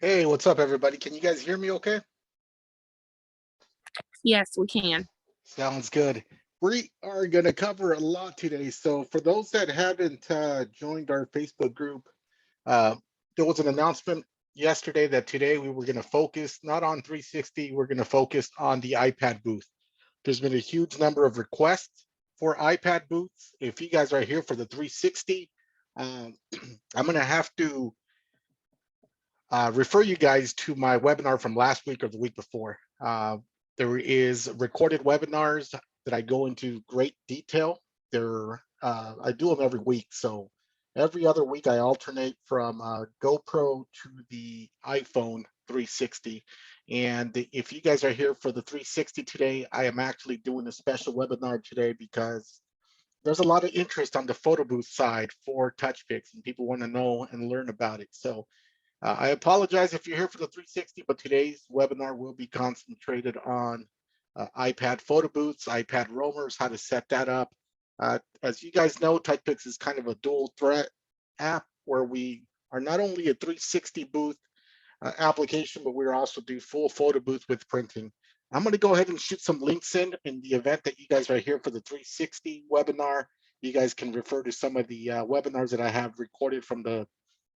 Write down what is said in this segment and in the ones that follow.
Hey, what's up, everybody? Can you guys hear me okay? Yes, we can. Sounds good. We are going to cover a lot today. So, for those that haven't joined our Facebook group, uh, there was an announcement yesterday that today we were going to focus not on 360, we're going to focus on the iPad booth. There's been a huge number of requests for iPad booths. If you guys are here for the 360, um, I'm going to have to refer you guys to my webinar from last week or the week before. There is recorded webinars that I go into great detail. I do them every week. So every other week I alternate from GoPro to the iPhone 360. And if you guys are here for the 360 today, I am actually doing a special webinar today because there's a lot of interest on the photo booth side for Touchpix and people want to know and learn about it. So I apologize if you're here for the 360, but today's webinar will be concentrated on iPad photo booths, iPad roamers, how to set that up. As you guys know, Touchpix is kind of a dual threat app where we are not only a 360 booth application, but we're also do full photo booth with printing. I'm going to go ahead and shoot some links in the event that you guys are here for the 360 webinar. You guys can refer to some of the webinars that I have recorded from the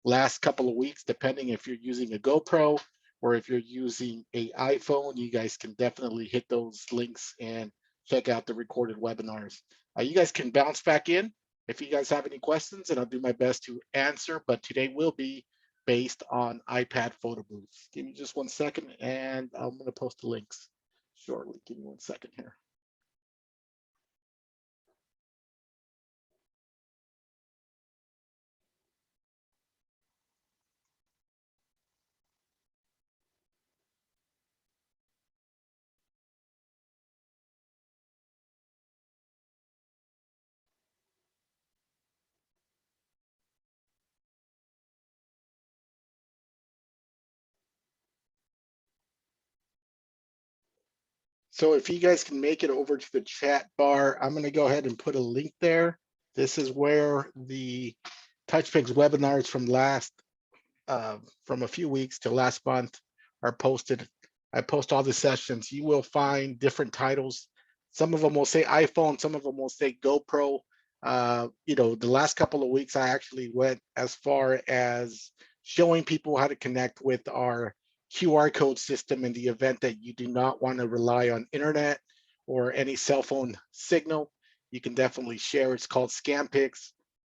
last couple of weeks, depending if you're using a GoPro or if you're using a iPhone. You guys can definitely hit those links and check out the recorded webinars. You guys can bounce back in if you guys have any questions, and I'll do my best to answer, but today will be based on iPad photo booths. Give me just 1 second, and I'm going to post the links shortly. Give me 1 second here. So if you guys can make it over to the chat bar, I'm going to go ahead and put a link there. This is where the Touchpix webinars from a few weeks to last month are posted. I post all the sessions. You will find different titles. Some of them will say iPhone, some of them will say GoPro. The last couple of weeks, I actually went as far as showing people how to connect with our QR code system in the event that you do not want to rely on internet or any cell phone signal. You can definitely share. It's called Scampix.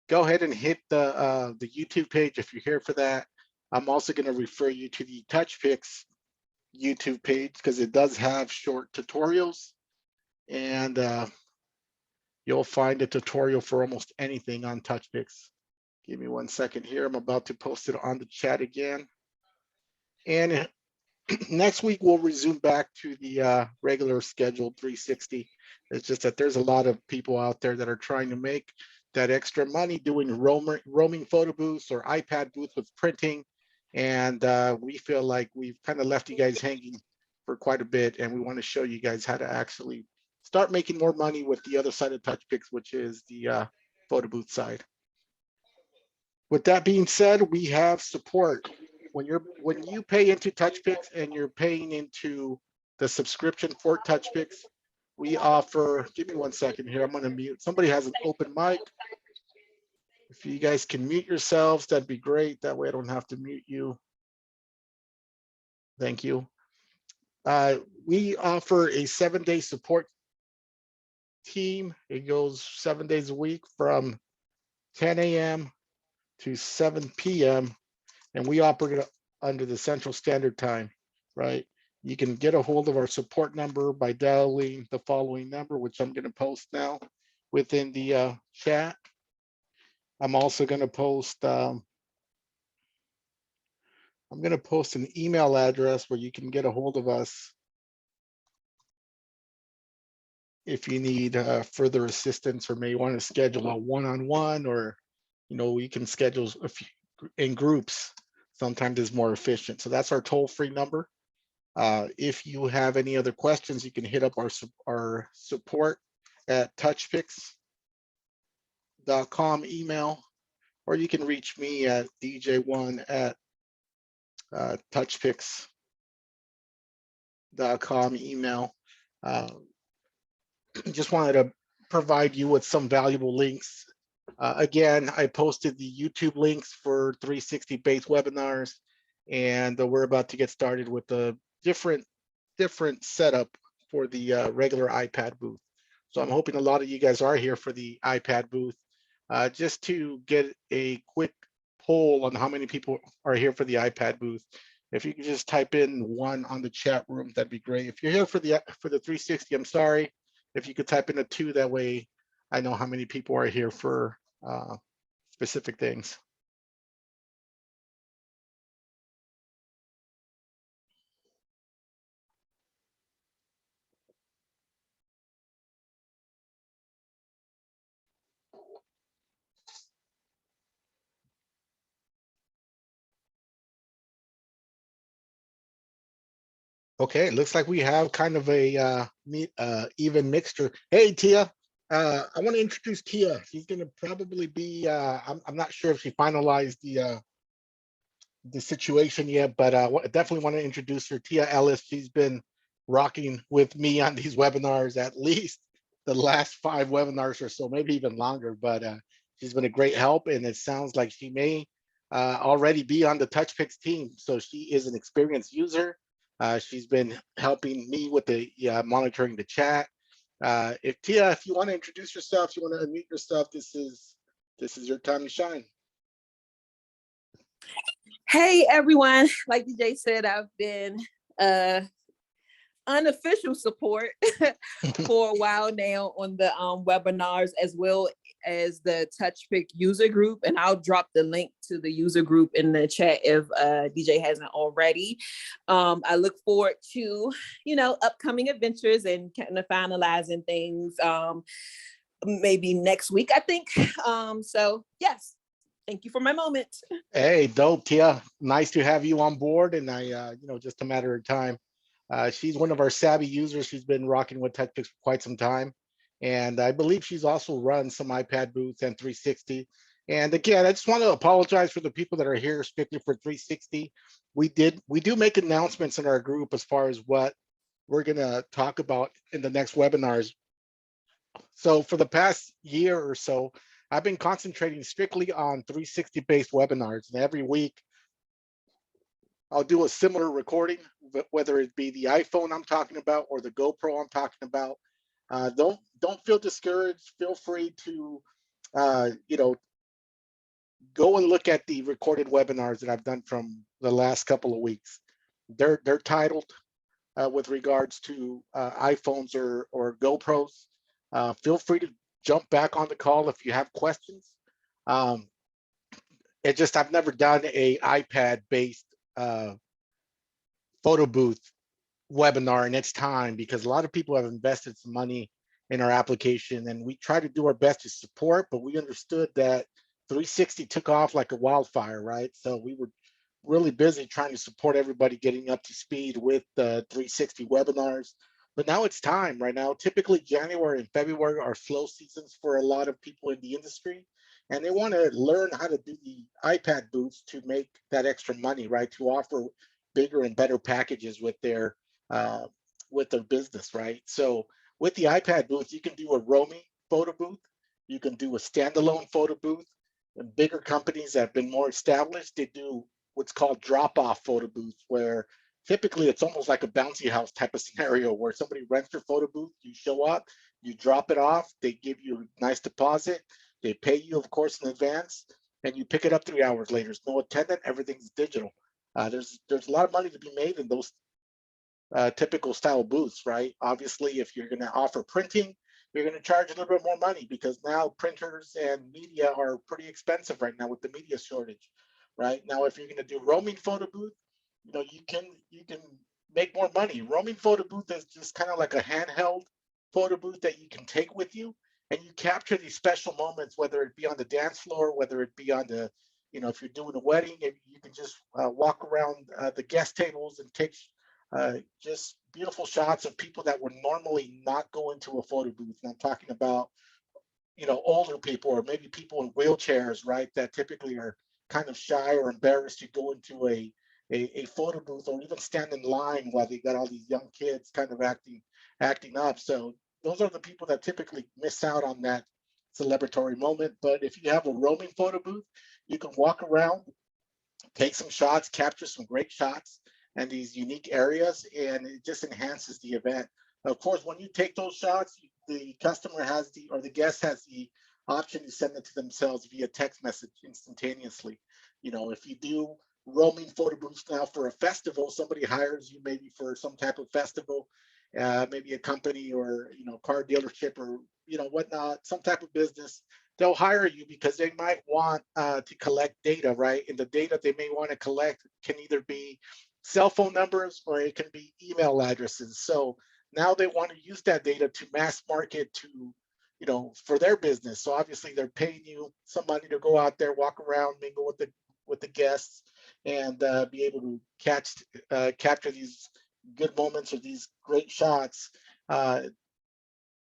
Go ahead and hit the YouTube page if you're here for that. I'm also going to refer you to the Touchpix YouTube page because it does have short tutorials, and you'll find a tutorial for almost anything on Touchpix. Give me 1 second here. I'm about to post it on the chat again. And next week, we'll resume back to the regular scheduled 360. It's just that there's a lot of people out there that are trying to make that extra money doing roaming photo booths or iPad booths with printing. And we feel like we've kind of left you guys hanging for quite a bit. And we want to show you guys how to actually start making more money with the other side of Touchpix, which is the photo booth side. With that being said, we have support. When you pay into Touchpix and you're paying into the subscription for Touchpix, we offer, give me 1 second here, I'm gonna mute. Somebody has an open mic. If you guys can mute yourselves, that'd be great. That way I don't have to mute you. Thank you. We offer a 7-day support team. It goes 7 days a week from 10 a.m. to 7 p.m. and we operate under the Central Standard Time, right? You can get a hold of our support number by dialing the following number, which I'm going to post now within the chat. I'm also going to post, I'm going to post an email address where you can get a hold of us if you need further assistance or may want to schedule a one-on-one, or, you can schedule a few in groups. Sometimes it's more efficient. So that's our toll-free number. If you have any other questions, you can hit up our support at touchpix.com email, or you can reach me at dj1 touchpix.com email. Just wanted to provide you with some valuable links. Again, I posted the YouTube links for 360 base webinars, and we're about to get started with the different setup for the regular iPad booth. So I'm hoping a lot of you guys are here for the iPad booth. Just to get a quick poll on how many people are here for the iPad booth. If you could just type in 1 on the chat room, that'd be great. If you're here for the 360, I'm sorry. If you could type in a 2, that way I know how many people are here for specific things. Okay, it looks like we have kind of a even mixture. Hey, Tia, I want to introduce Tia. She's going to probably be, I'm not sure if she finalized the situation yet, but definitely want to introduce her. Tia Ellis, she's been rocking with me on these webinars at least the last 5 webinars or so, maybe even longer, but she's been a great help, and it sounds like she may already be on the Touchpix team. So she is an experienced user. She's been helping me with the monitoring the chat. If Tia, if you want to introduce yourself, you want to unmute yourself, this is your time to shine. Hey everyone, like DJ said, I've been unofficial support for a while now on the webinars, as well as the Touchpix user group, and I'll drop the link to the user group in the chat if DJ hasn't already. I look forward to, upcoming adventures and kind of finalizing things maybe next week, I think. So yes, thank you for my moment. Hey, dope, Tia. Nice to have you on board, and just a matter of time. She's one of our savvy users. She's been rocking with Touchpix for quite some time. And I believe she's also run some iPad booths and 360. And again, I just want to apologize for the people that are here strictly for 360. We do make announcements in our group as far as what we're going to talk about in the next webinars. So for the past year or so, I've been concentrating strictly on 360 based webinars. And every week, I'll do a similar recording, whether it be the iPhone I'm talking about or the GoPro I'm talking about. Don't feel discouraged. Feel free to, go and look at the recorded webinars that I've done from the last couple of weeks. They're titled with regards to iPhones or GoPros. Feel free to jump back on the call if you have questions. I've never done a iPad based photo booth webinar in its time, because a lot of people have invested some money in our application, and we try to do our best to support, but we understood that 360 took off like a wildfire, right? So we were really busy trying to support everybody getting up to speed with the 360 webinars. But now it's time. Right now, typically January and February are slow seasons for a lot of people in the industry, and they want to learn how to do the iPad booths to make that extra money, right? To offer bigger and better packages with their business, right? So with the iPad booth, you can do a roaming photo booth, you can do a standalone photo booth. And bigger companies that have been more established, they do what's called drop-off photo booths, where typically it's almost like a bouncy house type of scenario where somebody rents your photo booth, you show up, you drop it off, they give you a nice deposit, they pay you, of course, in advance, and you pick it up 3 hours later. There's no attendant, everything's digital. There's a lot of money to be made in those typical style booths, right? Obviously, if you're going to offer printing, you're going to charge a little bit more money, because now printers and media are pretty expensive right now with the media shortage, right? Now, if you're going to do roaming photo booth, you can make more money. Roaming photo booth is just kind of like a handheld photo booth that you can take with you, and you capture these special moments, whether it be on the dance floor, whether it be on the, if you're doing a wedding, you can just walk around the guest tables and take just beautiful shots of people that would normally not go into a photo booth. And I'm talking about, older people, or maybe people in wheelchairs, right? That typically are kind of shy or embarrassed to go into a a photo booth or even stand in line while they got all these young kids kind of acting up. So those are the people that typically miss out on that celebratory moment. But if you have a roaming photo booth, you can walk around, take some shots, capture some great shots and these unique areas, and it just enhances the event. Of course, when you take those shots, the customer has the, or the guest has the option to send it to themselves via text message instantaneously. You know, if you do roaming photo booths now for a festival, somebody hires you maybe for some type of festival, maybe a company or, you know, car dealership or, you know, whatnot, some type of business, they'll hire you because they might want to collect data, right? And the data they may want to collect can either be cell phone numbers or it can be email addresses. So now they want to use that data to mass market to, you know, for their business. So obviously they're paying you some money to go out there, walk around, mingle with the guests, and be able to capture these good moments or these great shots.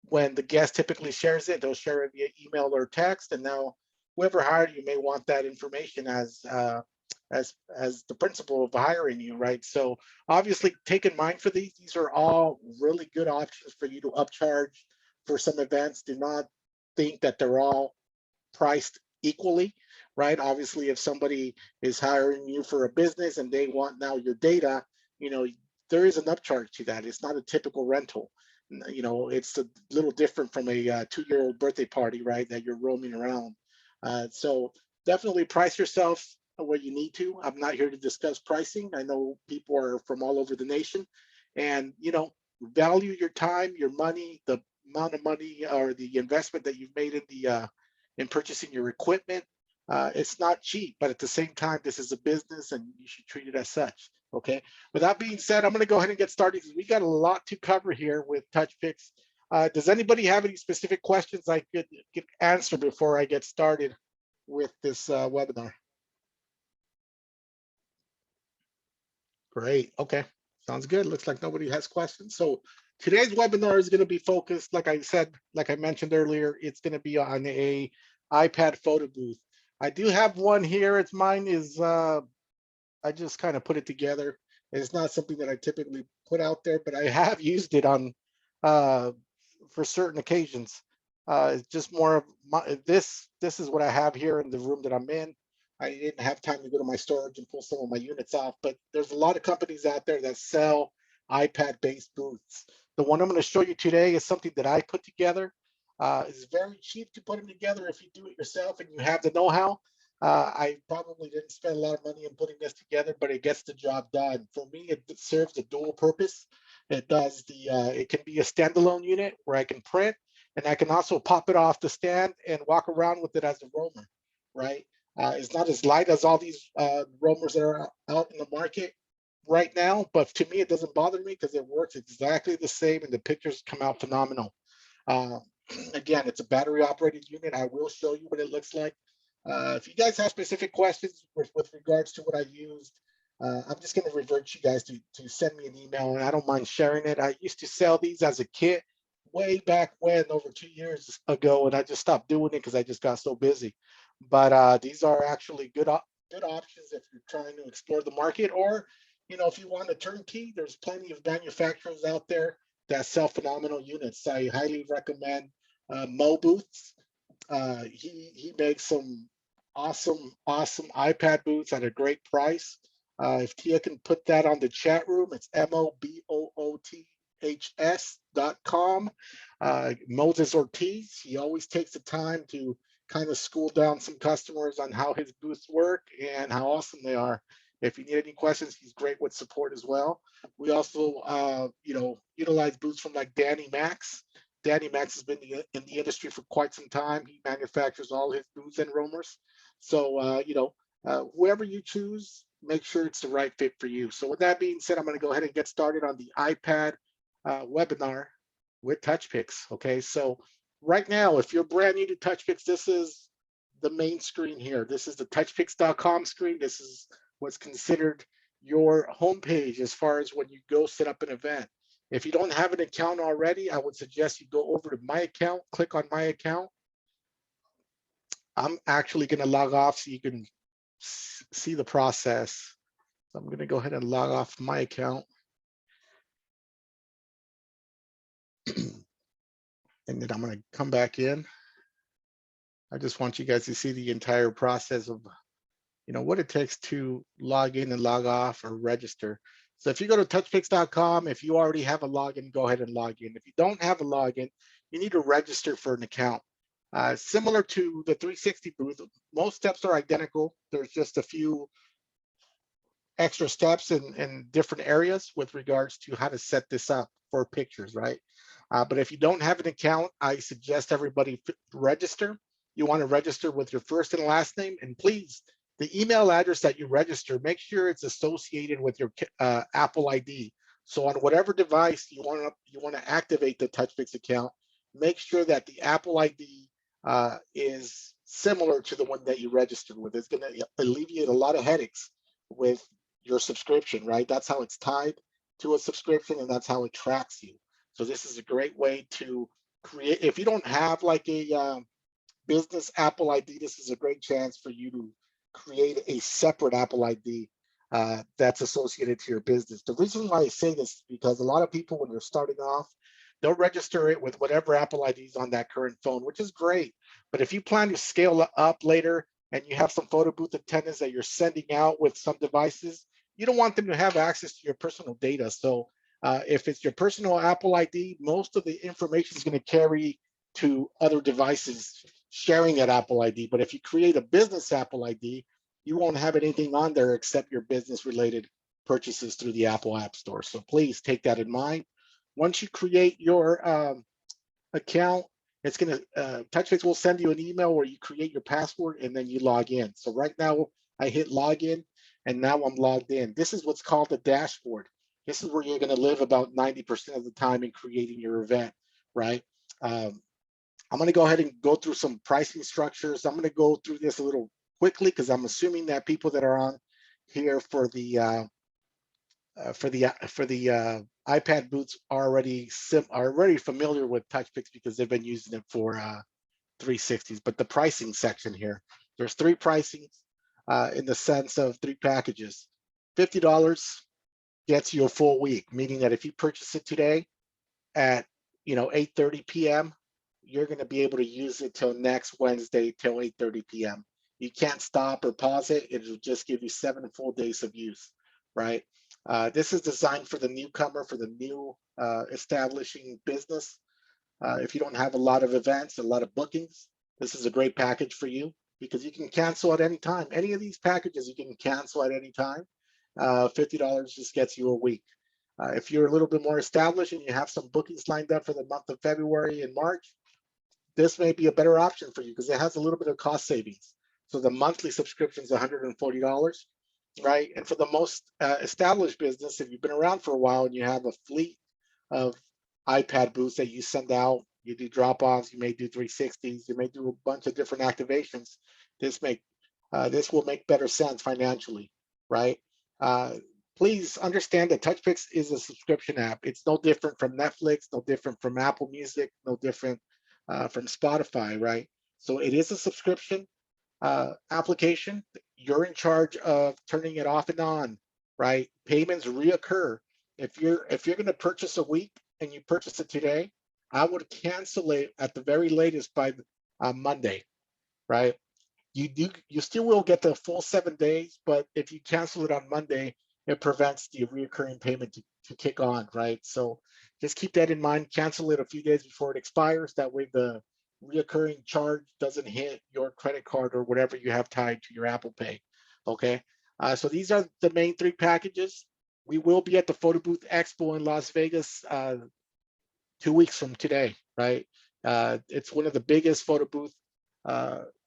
When the guest typically shares it, they'll share it via email or text, and now whoever hired you may want that information as the principle of hiring you, right? So obviously, take in mind for these. These are all really good options for you to upcharge for some events. Do not think that they're all priced equally, right? Obviously, if somebody is hiring you for a business and they want now your data, you know, there is an upcharge to that. It's not a typical rental. You know, it's a little different from a 2-year-old birthday party, right? That you're roaming around. So definitely price yourself where you need to. I'm not here to discuss pricing. I know people are from all over the nation, and you know, value your time, your money, the amount of money or the investment that you've made in purchasing your equipment. It's not cheap, but at the same time, this is a business and you should treat it as such. Okay. With that being said, I'm going to go ahead and get started because we got a lot to cover here with Touchpix. Does anybody have any specific questions I could answer before I get started with this webinar? Great. Okay. Sounds good. Looks like nobody has questions. So today's webinar is going to be focused, like I said, like I mentioned earlier, it's going to be on a iPad photo booth. I do have one here. It's mine is I just kind of put it together. It's not something that I typically put out there, but I have used it on uh, for certain occasions. It's just more of this is what I have here in the room that I'm in. I didn't have time to go to my storage and pull some of my units off, but there's a lot of companies out there that sell iPad-based booths. The one I'm going to show you today is something that I put together. It's very cheap to put them together if you do it yourself and you have the know-how. I probably didn't spend a lot of money in putting this together, but it gets the job done. For me, it serves a dual purpose. It does it can be a standalone unit where I can print, and I can also pop it off the stand and walk around with it as a roamer, right? It's not as light as all these roamers that are out in the market right now, but to me, it doesn't bother me because it works exactly the same and the pictures come out phenomenal. Uh, Again, it's a battery operated unit. I will show you what it looks like. If you guys have specific questions with regards to what I used, I'm just going to revert you guys to send me an email, and I don't mind sharing it. I used to sell these as a kit way back when, over 2 years ago, and I just stopped doing it because I just got so busy. But these are actually good options if you're trying to explore the market, or you know, if you want a turnkey, there's plenty of manufacturers out there that sell phenomenal units. I highly recommend Mo Booths. He makes some awesome iPad booths at a great price. If Tia can put that on the chat room, it's MOBOOTHS.com. Moses Ortiz, he always takes the time to kind of school down some customers on how his booths work and how awesome they are. If you need any questions, he's great with support as well. We also, you know, utilize booths from like Danny Max. Danny Max has been in the industry for quite some time. He manufactures all his booths and roamers. So, you know, whoever you choose, make sure it's the right fit for you. So with that being said, I'm going to go ahead and get started on the iPad webinar with Touchpix. Okay, so right now, if you're brand new to Touchpix, this is the main screen here. This is the touchpix.com screen. This is what's considered your homepage as far as when you go set up an event. If you don't have an account already, I would suggest you go over to my account, click on my account. I'm actually going to log off so you can see the process. So I'm going to go ahead and log off my account. And then I'm going to come back in. I just want you guys to see the entire process of, what it takes to log in and log off or register. So if you go to touchpix.com, if you already have a login, go ahead and log in. If you don't have a login, you need to register for an account. Similar to the 360 booth, most steps are identical. There's just a few extra steps in different areas with regards to how to set this up for pictures, right? But if you don't have an account, I suggest everybody register. You want to register with your first and last name, and please, the email address that you register, make sure it's associated with your Apple ID. So on whatever device you want to activate the Touchpix account, make sure that the Apple ID is similar to the one that you registered with. It's going to alleviate a lot of headaches with your subscription, right? That's how it's tied to a subscription, and that's how it tracks you. So this is a great way to create. If you don't have like a business Apple ID, this is a great chance for you to create a separate Apple ID that's associated to your business. The reason why I say this is because a lot of people, when they're starting off, they'll register it with whatever Apple ID is on that current phone, which is great. But if you plan to scale up later and you have some photo booth attendants that you're sending out with some devices, you don't want them to have access to your personal data. So if it's your personal Apple ID, most of the information is going to carry to other devices sharing that Apple ID. But if you create a business Apple ID, you won't have anything on there except your business related purchases through the Apple App Store. So please take that in mind. Once you create your account, it's going to, Touchpix will send you an email where you create your password and then you log in. So right now I hit login and now I'm logged in. This is what's called the dashboard. This is where you're going to live about 90% of the time in creating your event, right? I'm going to go ahead and go through some pricing structures. I'm going to go through this a little quickly because I'm assuming that people that are on here for the iPad booths are already familiar with Touchpix because they've been using it for 360s. But the pricing section here, there's three pricings in the sense of three packages. $50 gets you a full week, meaning that if you purchase it today at 8:30 p.m., you're going to be able to use it till next Wednesday till 8:30 p.m. You can't stop or pause it. It'll just give you 7 full days of use, right? This is designed for the newcomer, for the new establishing business. If you don't have a lot of events, a lot of bookings, this is a great package for you because you can cancel at any time. Any of these packages you can cancel at any time. $50 just gets you a week. If you're a little bit more established and you have some bookings lined up for the month of February and March, this may be a better option for you because it has a little bit of cost savings. So the monthly subscription is $140, right? And for the most established business, if you've been around for a while and you have a fleet of iPad booths that you send out, you do drop-offs, you may do 360s, you may do a bunch of different activations. This will make better sense financially, right? Please understand that Touchpix is a subscription app. It's no different from Netflix, no different from Apple Music, no different from Spotify, right? So it is a subscription application. You're in charge of turning it off and on, right? Payments reoccur. If you're going to purchase a week and you purchase it today, I would cancel it at the very latest by Monday, right? You still will get the full 7 days, but if you cancel it on Monday, it prevents the reoccurring payment to kick on, right? So just keep that in mind. Cancel it a few days before it expires. That way the reoccurring charge doesn't hit your credit card or whatever you have tied to your Apple Pay, okay? So these are the main three packages. We will be at the Photo Booth Expo in Las Vegas 2 weeks from today, right? It's one of the biggest photo booth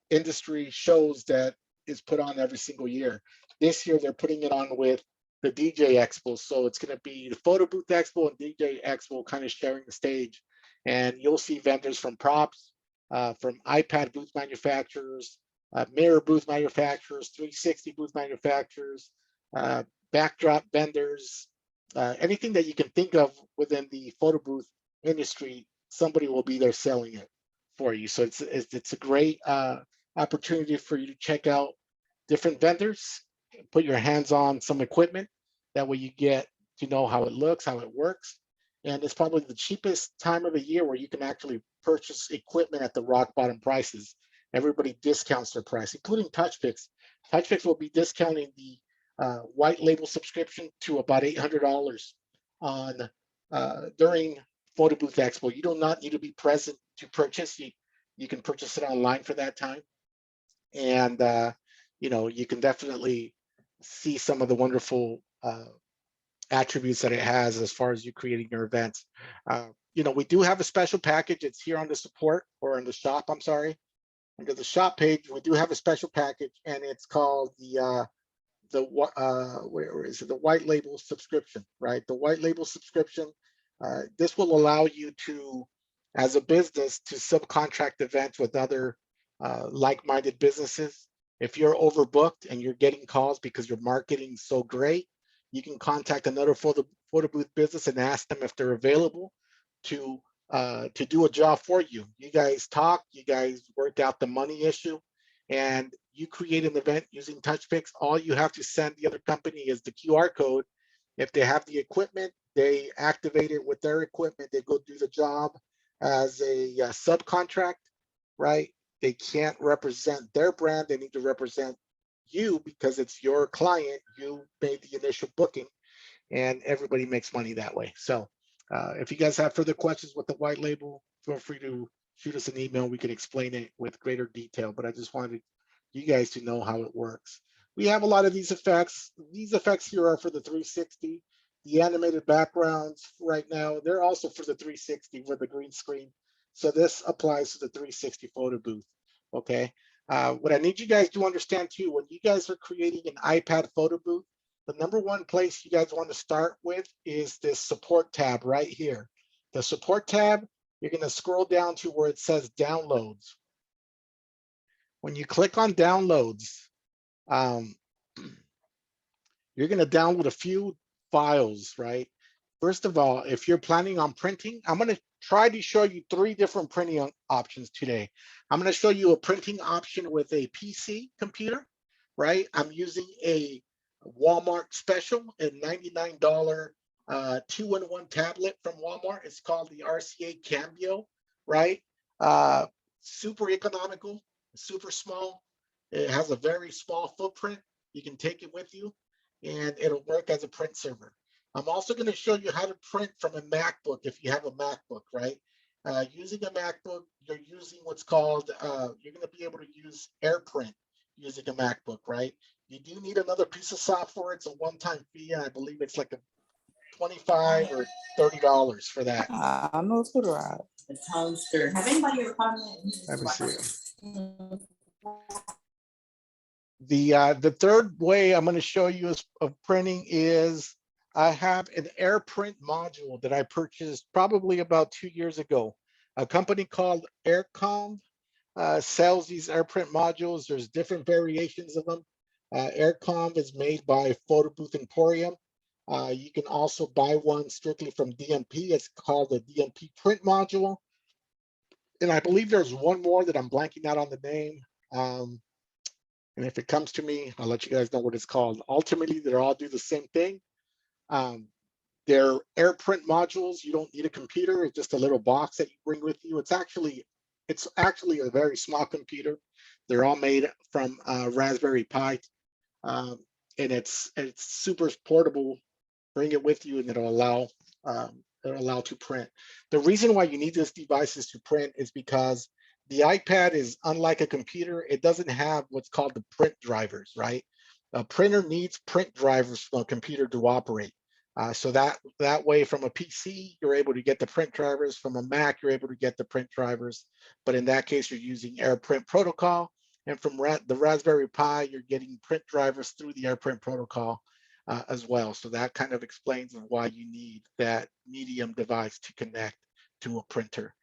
industry shows that is put on every single year. This year, they're putting it on with the DJ Expo. So it's going to be the Photo Booth Expo and DJ Expo kind of sharing the stage. And you'll see vendors from props, from iPad booth manufacturers, mirror booth manufacturers, 360 booth manufacturers, backdrop vendors, anything that you can think of within the photo booth industry, somebody will be there selling it for you. So it's a great opportunity for you to check out different vendors put your hands on some equipment. That way you get to know how it looks, how it works. And it's probably the cheapest time of the year where you can actually purchase equipment at the rock bottom prices. Everybody discounts their price, including Touchpix. Touchpix will be discounting the white label subscription to about $800 on during Photo Booth Expo. You do not need to be present to purchase. You can purchase it online for that time. And you know, you can definitely see some of the wonderful attributes that it has as far as you creating your events. You know, we do have a special package. It's here on the support, or on the shop, I'm sorry. Under the shop page, we do have a special package, and it's called where is it? The white label subscription, right? The white label subscription. This will allow you to, as a business, to subcontract events with other like-minded businesses. If you're overbooked and you're getting calls because your marketing's so great, you can contact another photo booth business and ask them if they're available to do a job for you. You guys talk, you guys work out the money issue, and you create an event using Touchpix. All you have to send the other company is the QR code. If they have the equipment, they activate it with their equipment. They go do the job as a subcontract, right? They can't represent their brand. They need to represent you because it's your client. You made the initial booking, and everybody makes money that way. So if you guys have further questions with the white label, feel free to shoot us an email. We can explain it with greater detail, but I just wanted you guys to know how it works. We have a lot of these effects. These effects here are for the 360. The animated backgrounds right now, they're also for the 360 with the green screen. So this applies to the 360 photo booth, okay? What I need you guys to understand too, when you guys are creating an iPad photo booth, the number one place you guys want to start with is this support tab right here. The support tab, you're going to scroll down to where it says downloads. When you click on downloads, you're going to download a few files, right? First of all, if you're planning on printing, I'm going to try to show you 3 different printing options today. I'm going to show you a printing option with a PC computer, right? I'm using a Walmart special, a $99 2-in-1 tablet from Walmart. It's called the RCA Cambio, right? Super economical, super small. It has a very small footprint. You can take it with you, and it'll work as a print server. I'm also going to show you how to print from a MacBook if you have a MacBook, right? Using a MacBook, you're using what's called, you're going to be able to use AirPrint using a MacBook, right? You do need another piece of software. It's a one-time fee. I believe it's like a $25 or $30 for that. I know it's good, right? The toaster. Have anybody ever called me? Let me see. The third way I'm going to show you of printing is I have an AirPrint module that I purchased probably about 2 years ago. A company called Aircom sells these AirPrint modules. There's different variations of them. Aircom is made by Photo Booth Emporium. You can also buy one strictly from DMP. It's called the DMP print module. And I believe there's one more that I'm blanking out on the name. And if it comes to me, I'll let you guys know what it's called. Ultimately, they all do the same thing. They're AirPrint modules. You don't need a computer. It's just a little box that you bring with you. It's actually a very small computer. They're all made from Raspberry Pi, and it's super portable. Bring it with you, and it'll allow to print. The reason why you need these devices to print is because the iPad is unlike a computer. It doesn't have what's called the print drivers, right? A printer needs print drivers from a computer to operate. So that way, from a PC, you're able to get the print drivers. From a Mac, you're able to get the print drivers. But in that case, you're using AirPrint protocol. And from the Raspberry Pi, you're getting print drivers through the AirPrint protocol as well. So that kind of explains why you need that medium device to connect to a printer.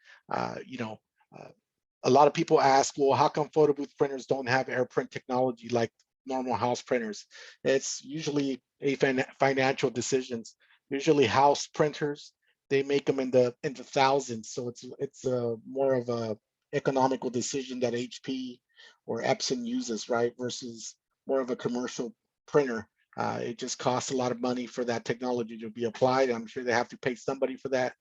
A lot of people ask, well, how come photo booth printers don't have AirPrint technology like normal house printers? It's usually a financial decisions. Usually house printers, they make them in the thousands. So it's more of a economical decision that HP or Epson uses, right? Versus more of a commercial printer. It just costs a lot of money for that technology to be applied. I'm sure they have to pay somebody for that,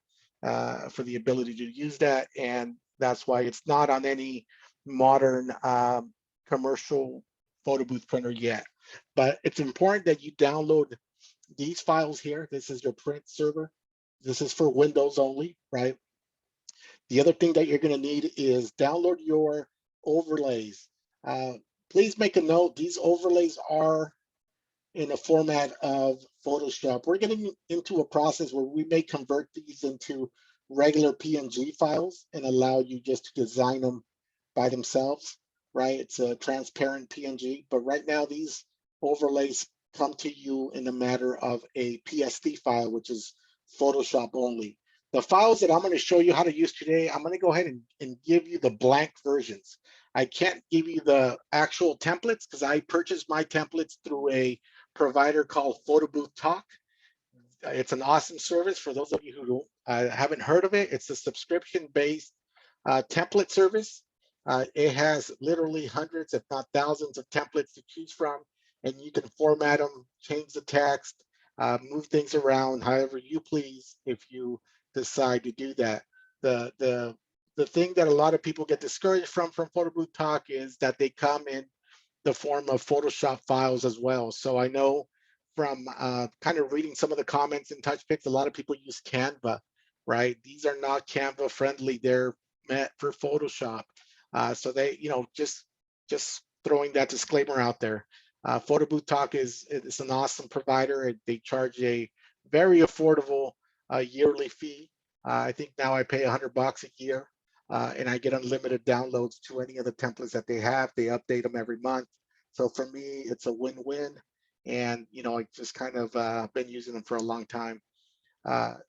for the ability to use that. And that's why it's not on any modern commercial photo booth printer yet. But it's important that you download these files here. This is your print server. This is for Windows only, right? The other thing that you're going to need is download your overlays. Please make a note, these overlays are in a format of Photoshop. We're getting into a process where we may convert these into regular PNG files and allow you just to design them by themselves, right? It's a transparent PNG, but right now these overlays come to you in a matter of a PSD file, which is Photoshop only. The files that I'm going to show you how to use today, I'm going to go ahead and give you the blank versions. I can't give you the actual templates because I purchased my templates through a provider called Photo Booth Talk. It's an awesome service. For those of you who haven't heard of it, it's a subscription-based template service. It has literally hundreds, if not thousands, of templates to choose from, and you can format them, change the text, move things around however you please if you decide to do that. The thing that a lot of people get discouraged from Photo Booth Talk is that they come in the form of Photoshop files as well. So I know from kind of reading some of the comments in Touchpix, a lot of people use Canva, right? These are not Canva friendly. They're meant for Photoshop. So they, just throwing that disclaimer out there. Photo Booth Talk is an awesome provider. They charge a very affordable yearly fee. I think now I pay $100 a year. And I get unlimited downloads to any of the templates that they have. They update them every month. So for me, it's a win-win. And, I just kind of been using them for a long time.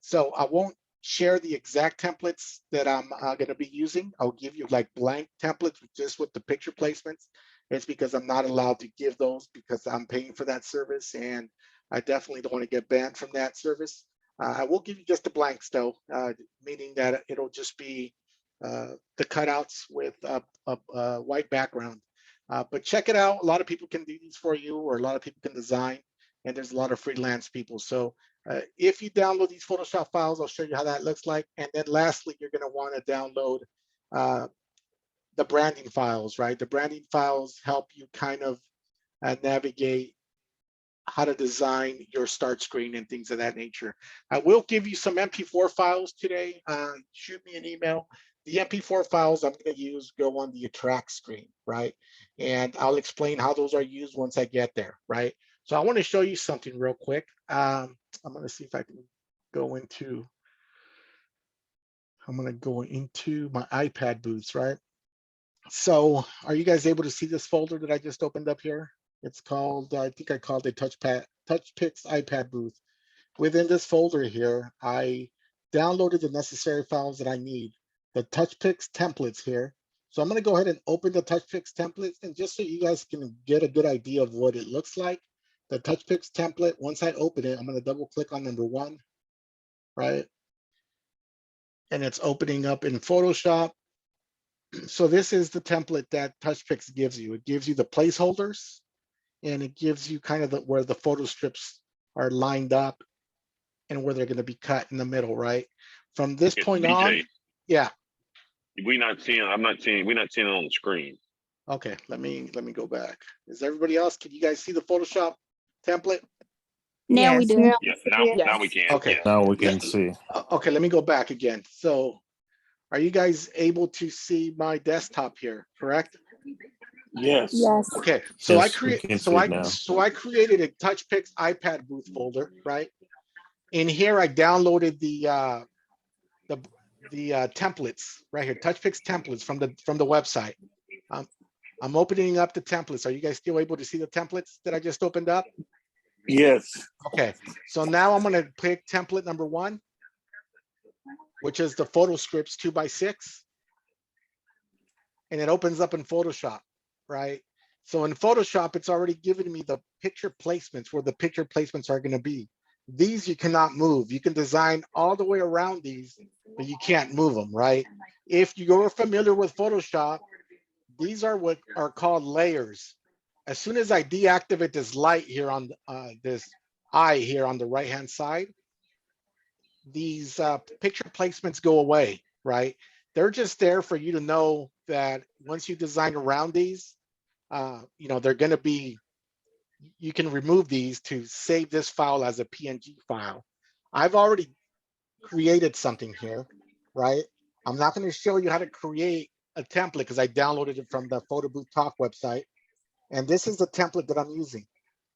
So I won't share the exact templates that I'm going to be using. I'll give you like blank templates just with the picture placements. It's because I'm not allowed to give those because I'm paying for that service. And I definitely don't want to get banned from that service. I will give you just the blanks though, meaning that it'll just be the cutouts with a white background. But check it out. A lot of people can do these for you, or a lot of people can design, and there's a lot of freelance people. So if you download these Photoshop files, I'll show you how that looks like. And then lastly, you're going to want to download the branding files, right? The branding files help you kind of navigate how to design your start screen and things of that nature. I will give you some MP4 files today. Shoot me an email. The MP4 files I'm going to use go on the attract screen, right? And I'll explain how those are used once I get there, right? So I want to show you something real quick. I'm going to see if I can go into, I'm going to go into my iPad booths, right? So are you guys able to see this folder that I just opened up here? It's called, I think I called it Touchpix iPad booth. Within this folder here, I downloaded the necessary files that I need. The Touchpix templates here. So I'm going to go ahead and open the Touchpix templates, and just so you guys can get a good idea of what it looks like, the Touchpix template, once I open it, I'm going to double click on number 1, right? And it's opening up in Photoshop. So this is the template that Touchpix gives you. It gives you the placeholders, and it gives you kind of where the photo strips are lined up and where they're going to be cut in the middle, right? From this point DJ, on, yeah. we're not seeing it on the screen. Okay, let me go back. Is everybody else, can you guys see the Photoshop template? Now we Yes. do. Yeah, Yes. now we can. Okay. Yeah. Now we can see. Okay, let me go back again. So are you guys able to see my desktop here, correct? Yes. Yes. Okay, so Yes, we can see it now. I created a Touchpix iPad booth folder, right? In here, I downloaded the templates right here, Touchpix templates from the website. I'm opening up the templates. Are you guys still able to see the templates that I just opened up? Yes. Okay, so now I'm going to pick template number 1, which is the photo scripts 2x6, and it opens up in Photoshop, right? So in Photoshop, it's already given me the picture placements where the picture placements are going to be. These you cannot move. You can design all the way around these, but you can't move them, right? If you're familiar with Photoshop, these are what are called layers. as soon as I deactivate this light here on this eye here on the right-hand side, these picture placements go away, right? They're just there for you to know that once you design around these, you know, they're going to be, you can remove these to save this file as a PNG file. I've already created something here, right? I'm not going to show you how to create a template because I downloaded it from the Photo Booth Talk website. And this is the template that I'm using,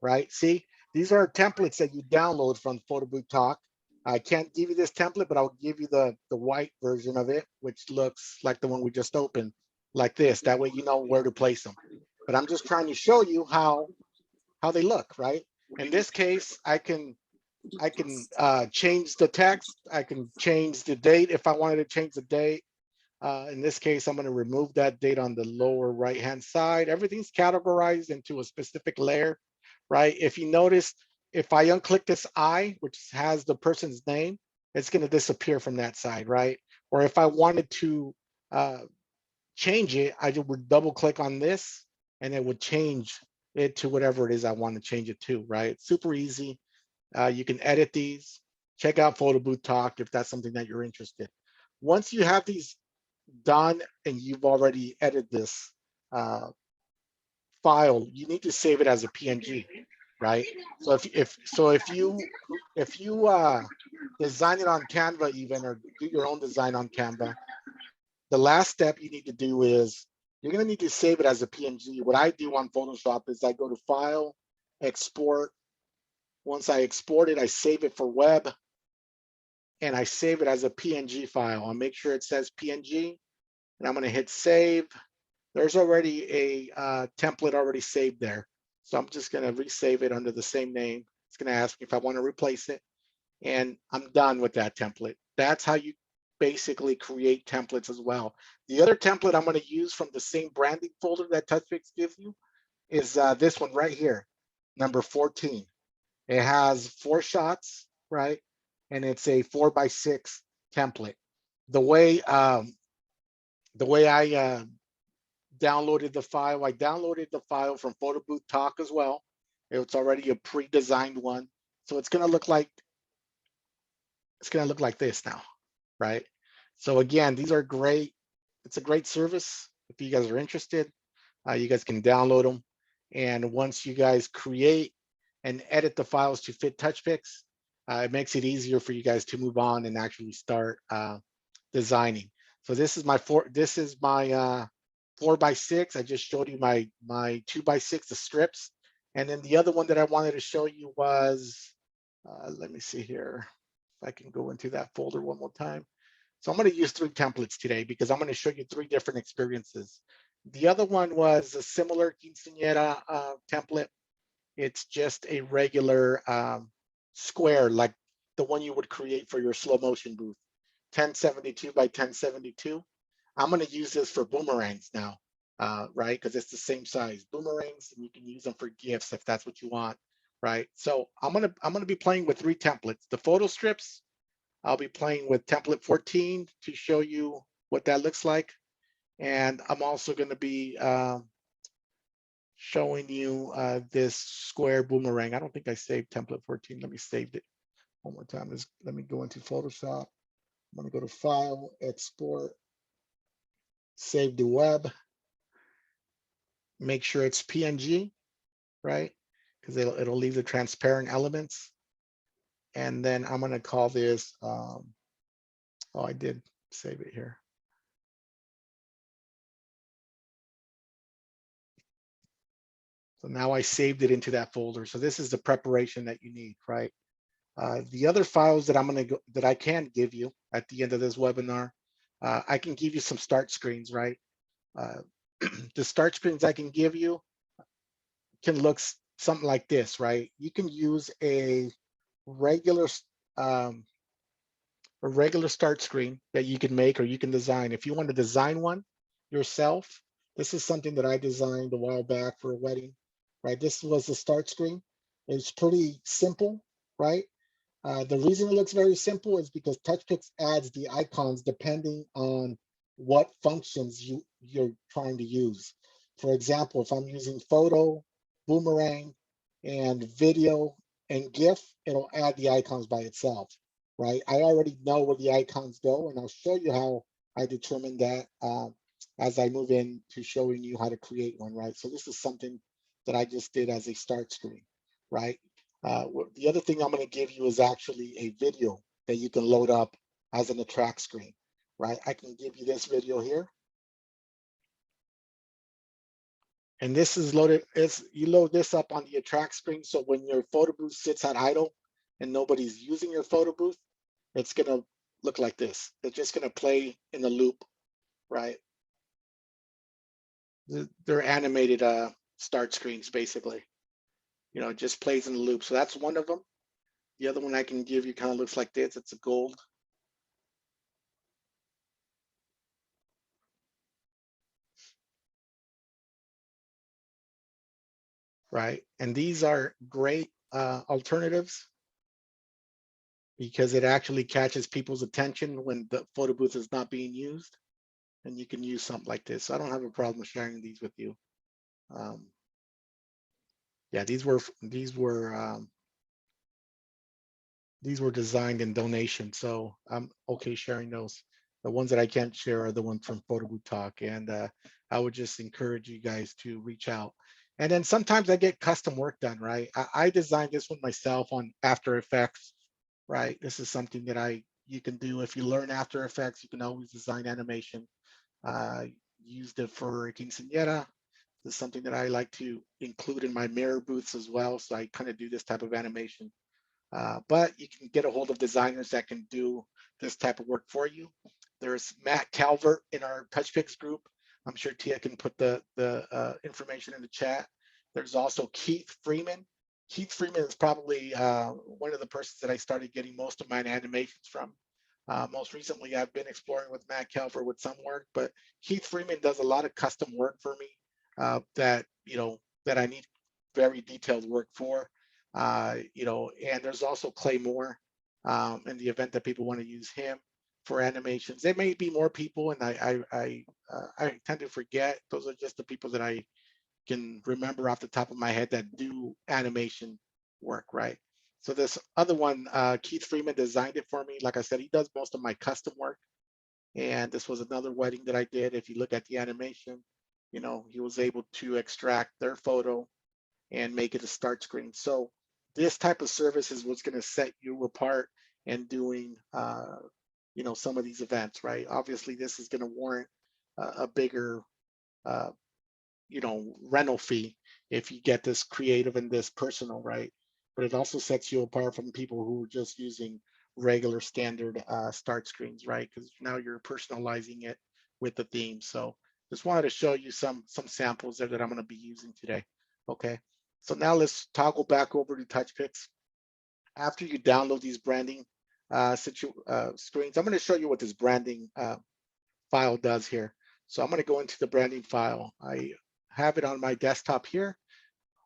right? See, these are templates that you download from Photo Booth Talk. I can't give you this template, but I'll give you the white version of it, which looks like the one we just opened, like this. That way you know where to place them. But I'm just trying to show you how they look, right? In this case, I can change the text. I can change the date if I wanted to change the date. In this case, I'm going to remove that date on the lower right-hand side. Everything's categorized into a specific layer, right? If you notice, if I unclick this eye, which has the person's name, it's going to disappear from that side, right? Or if I wanted to change it, I would double click on this and it would change it to whatever it is I want to change it to, right? Super easy. You can edit these. Check out Photo Booth Talk if that's something that you're interested. Once you have these done and you've already edited this file, you need to save it as a PNG, right? So if you design it on Canva even, or do your own design on Canva, the last step you need to do is you're going to need to save it as a PNG. What I do on Photoshop is I go to File, Export. Once I export it, I save it for web, and I save it as a PNG file. I'll make sure it says PNG, and I'm going to hit save. There's already a template already saved there. So I'm just going to resave it under the same name. It's going to ask me if I want to replace it, and I'm done with that template. That's how you basically create templates as well. The other template I'm going to use from the same branding folder that Touchpix gives you is this one right here, number 14. It has 4 shots, right? And it's a 4x6 template. The way I downloaded the file, I downloaded the file from Photo Booth Talk as well. It's already a pre-designed one, so it's gonna look like this now, right? So again, these are great. It's a great service. If you guys are interested, you guys can download them. And once you guys create and edit the files to fit Touchpix, it makes it easier for you guys to move on and actually start designing. So this is my 4x6. I just showed you my 2x6, the strips. And then the other one that I wanted to show you was, let me see here, if I can go into that folder one more time. So I'm going to use 3 templates today because I'm going to show you 3 different experiences. The other one was a similar quinceañera template. It's just a regular square, like the one you would create for your slow motion booth, 1072 by 1072. I'm going to use this for boomerangs now, right? Because it's the same size boomerangs, and you can use them for GIFs if that's what you want, right? So I'm gonna be playing with 3 templates. The photo strips, I'll be playing with template 14 to show you what that looks like. And I'm also going to be showing you this square boomerang. I don't think I saved template 14. Let me save it one more time. Let me go into Photoshop. I'm going to go to File, Export, Save the Web. Make sure it's PNG, right? Because it'll leave the transparent elements. And then I'm going to call this, oh, I did save it here. So now I saved it into that folder. So this is the preparation that you need, right? The other files that that I can give you at the end of this webinar, I can give you some start screens, right? The start screens I can give you can look something like this, right? You can use a regular start screen that you can make or you can design. If you want to design one yourself, this is something that I designed a while back for a wedding, right? This was the start screen. It's pretty simple, right? The reason it looks very simple is because Touchpix adds the icons depending on what functions you're trying to use. For example, if I'm using photo boomerang, and video and GIF, it'll add the icons by itself, right? I already know where the icons go, and I'll show you how I determine that as I move into showing you how to create one, right? So this is something that I just did as a start screen, right? The other thing I'm going to give you is actually a video that you can load up as an attract screen, right? I can give you this video here. And this is loaded, you load this up on the attract screen. So when your photo booth sits at idle and nobody's using your photo booth, it's gonna look like this. It's just gonna play in the loop, right? They're animated start screens, basically. You know, it just plays in the loop. So that's one of them. The other one I can give you kind of looks like this. It's a gold. Right, and these are great alternatives because it actually catches people's attention when the photo booth is not being used, and you can use something like this. So I don't have a problem sharing these with you. Yeah, these were designed in donation, so I'm okay sharing those. The ones that I can't share are the ones from Photo Booth Talk, and I would just encourage you guys to reach out. And then sometimes I get custom work done, right? I designed this one myself on After Effects, right? This is something that you can do. If you learn After Effects, you can always design animation. Used it for quinceañera. This is something that I like to include in my mirror booths as well. So I kind of do this type of animation. But you can get a hold of designers that can do this type of work for you. There's Matt Calvert in our Touchpix group. I'm sure Tia can put the information in the chat. There's also Keith Freeman. Keith Freeman is probably one of the persons that I started getting most of my animations from. Most recently, I've been exploring with Matt Calvert with some work, but Keith Freeman does a lot of custom work for me that I need very detailed work for. And there's also Clay Moore in the event that people want to use him for animations. There may be more people, and I tend to forget. Those are just the people that I can remember off the top of my head that do animation work, right? So this other one, Keith Freeman designed it for me. Like I said, he does most of my custom work. And this was another wedding that I did. If you look at the animation, he was able to extract their photo and make it a start screen. So this type of service is what's going to set you apart and doing, some of these events, right? Obviously, this is going to warrant a bigger, rental fee if you get this creative and this personal, right? But it also sets you apart from people who are just using regular standard start screens, right? Because now you're personalizing it with the theme. So just wanted to show you some samples there that I'm going to be using today. Okay, so now let's toggle back over to Touchpix. After you download these branding screens, I'm going to show you what this branding file does here. So I'm going to go into the branding file. I have it on my desktop here.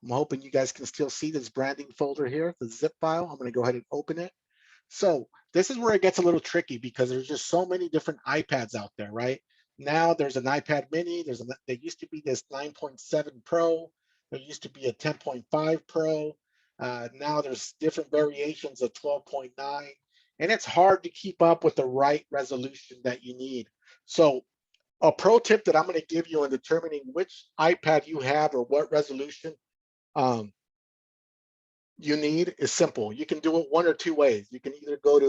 I'm hoping you guys can still see this branding folder here, the zip file. I'm going to go ahead and open it. So this is where it gets a little tricky because there's just so many different iPads out there, right? Now there's an iPad mini. There used to be this 9.7 Pro. There used to be a 10.5 Pro. Now there's different variations of 12.9. And it's hard to keep up with the right resolution that you need. So a pro tip that I'm going to give you in determining which iPad you have or what resolution you need is simple. You can do it one or two ways. You can either go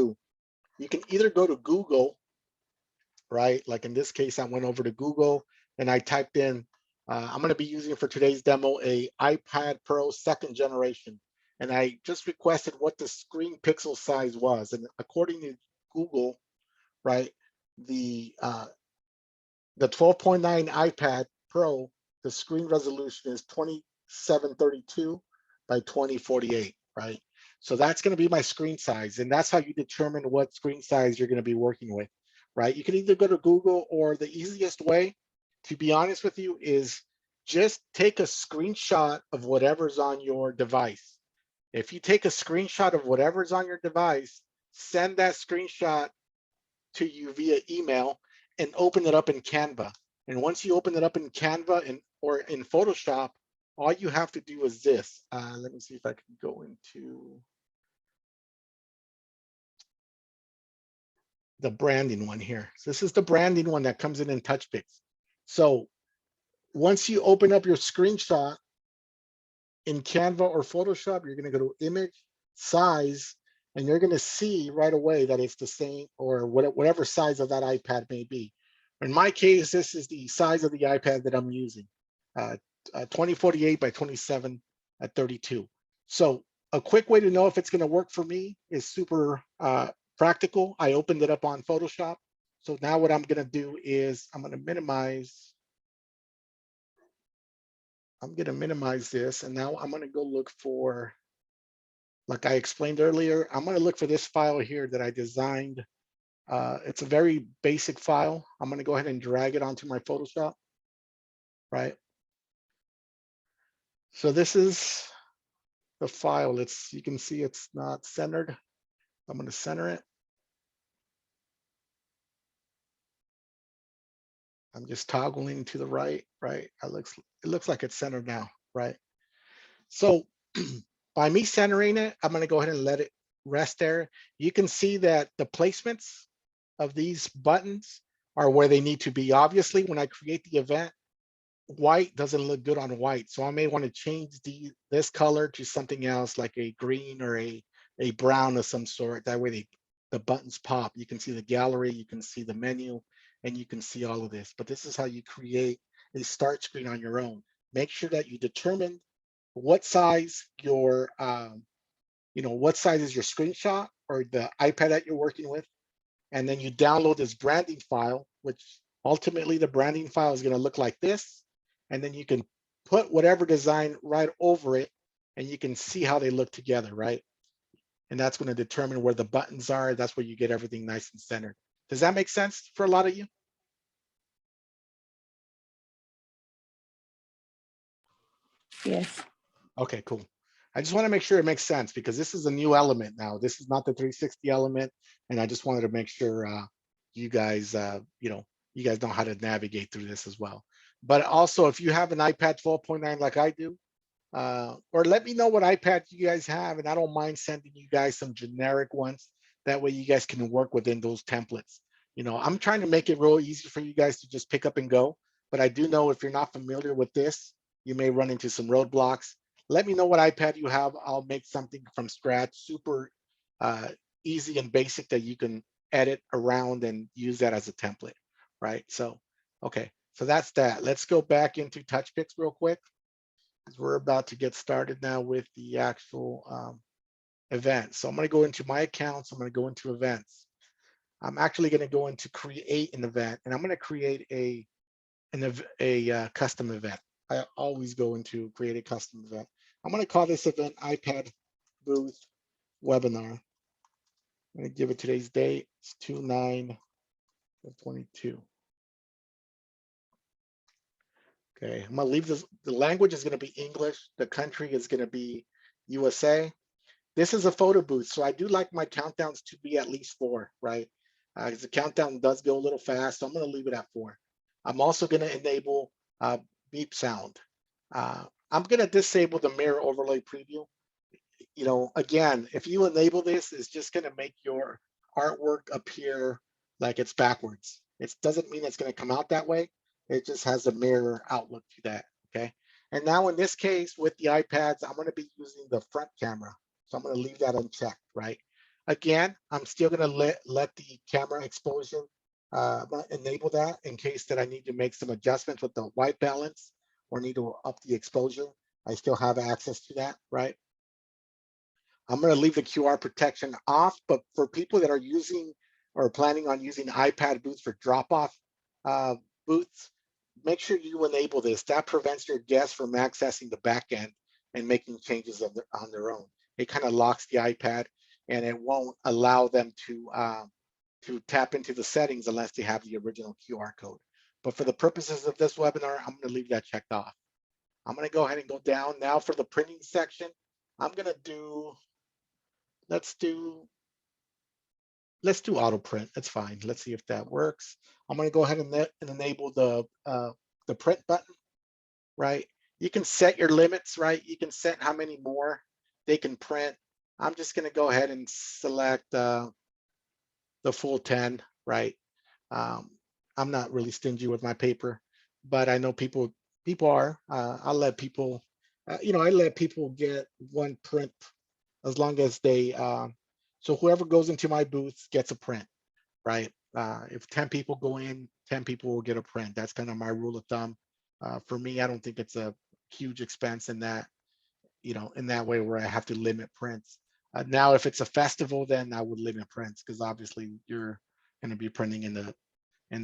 to Google, right? Like in this case, I went over to Google and I typed in, I'm going to be using for today's demo a iPad Pro 2nd generation. And I just requested what the screen pixel size was. And according to Google, right, the 12.9 iPad Pro, the screen resolution is 2732 by 2048, right? So that's going to be my screen size, and that's how you determine what screen size you're going to be working with, right? You can either go to Google, or the easiest way, to be honest with you, is just take a screenshot of whatever's on your device. If you take a screenshot of whatever's on your device, send that screenshot to you via email and open it up in Canva. And once you open it up in Canva or in Photoshop all you have to do is this. Let me see if I can go into the branding one here. So this is the branding one that comes in Touchpix. So once you open up your screenshot in Canva or Photoshop, you're going to go to image, size, and you're going to see right away that it's the same or whatever size of that iPad may be. In my case, this is the size of the iPad that I'm using, 2048 by 27 at 32. So a quick way to know if it's going to work for me is super practical. I opened it up on Photoshop. So now what I'm going to do is I'm going to minimize this, and now I'm going to go look for, like I explained earlier, I'm going to look for this file here that I designed. It's a very basic file. I'm going to go ahead and drag it onto my Photoshop, right? So this is the file. You can see it's not centered. I'm going to center it. I'm just toggling to the right, right? It looks like it's centered now, right? So by me centering it, I'm going to go ahead and let it rest there. You can see that the placements of these buttons are where they need to be. Obviously, when I create the event, white doesn't look good on white. So I may want to change this color to something else like a green or a brown of some sort. That way the buttons pop. You can see the gallery, you can see the menu, and you can see all of this. But this is how you create a start screen on your own. Make sure that you determine what size your, what size is your screenshot or the iPad that you're working with. And then you download this branding file, which ultimately the branding file is going to look like this. And then you can put whatever design right over it and you can see how they look together, right? And that's going to determine where the buttons are. That's where you get everything nice and centered. Does that make sense for a lot of you? Yes. Okay, cool. I just want to make sure it makes sense because this is a new element now. This is not the 360 element. And I just wanted to make sure you guys, you guys know how to navigate through this as well. But also, if you have an iPad 12.9 like I do, or let me know what iPad you guys have, and I don't mind sending you guys some generic ones. That way you guys can work within those templates. I'm trying to make it real easy for you guys to just pick up and go. But I do know if you're not familiar with this, you may run into some roadblocks. Let me know what iPad you have. I'll make something from scratch, super easy and basic that you can edit around and use that as a template, right? So, okay, so that's that. Let's go back into Touchpix real quick. We're about to get started now with the actual event. So I'm going to go into my accounts. I'm going to go into events. I'm actually going to go into create an event, and I'm going to create a custom event. I always go into create a custom event. I'm going to call this event iPad booth webinar. I'm going to give it today's date. It's 2/9/22. Okay, I'm going to leave this. The language is going to be English. The country is going to be USA. This is a photo booth, so I do like my countdowns to be at least 4, right? Because the countdown does go a little fast, so I'm going to leave it at 4. I'm also going to enable beep sound. I'm going to disable the mirror overlay preview. Again, if you enable this, it's just going to make your artwork appear like it's backwards. It doesn't mean it's going to come out that way. It just has a mirror outlook to that, okay? And now in this case, with the iPads, I'm going to be using the front camera. So I'm going to leave that unchecked, right? Again, I'm still going to let the camera exposure, I'm going to enable that in case that I need to make some adjustments with the white balance or need to up the exposure. I still have access to that, right? I'm going to leave the QR protection off, but for people that are using or planning on using iPad booths for drop-off booths, make sure you enable this. That prevents your guests from accessing the back end and making changes on their own. It kind of locks the iPad and it won't allow them to tap into the settings unless they have the original QR code. But for the purposes of this webinar, I'm going to leave that checked off. I'm going to go ahead and go down now for the printing section. I'm going to do, let's do auto print. That's fine. Let's see if that works. I'm going to go ahead and enable the print button, right? You can set your limits, right? You can set how many more they can print. I'm just gonna go ahead and select the full 10, right? I'm not really stingy with my paper, but I know people are. I'll let people, I let people get one print as long as they, so whoever goes into my booth gets a print, right? If 10 people go in, 10 people will get a print. That's kind of my rule of thumb. For me, I don't think it's a huge expense in that, in that way where I have to limit prints. Now, if it's a festival, then I would limit prints because obviously you're going to be printing in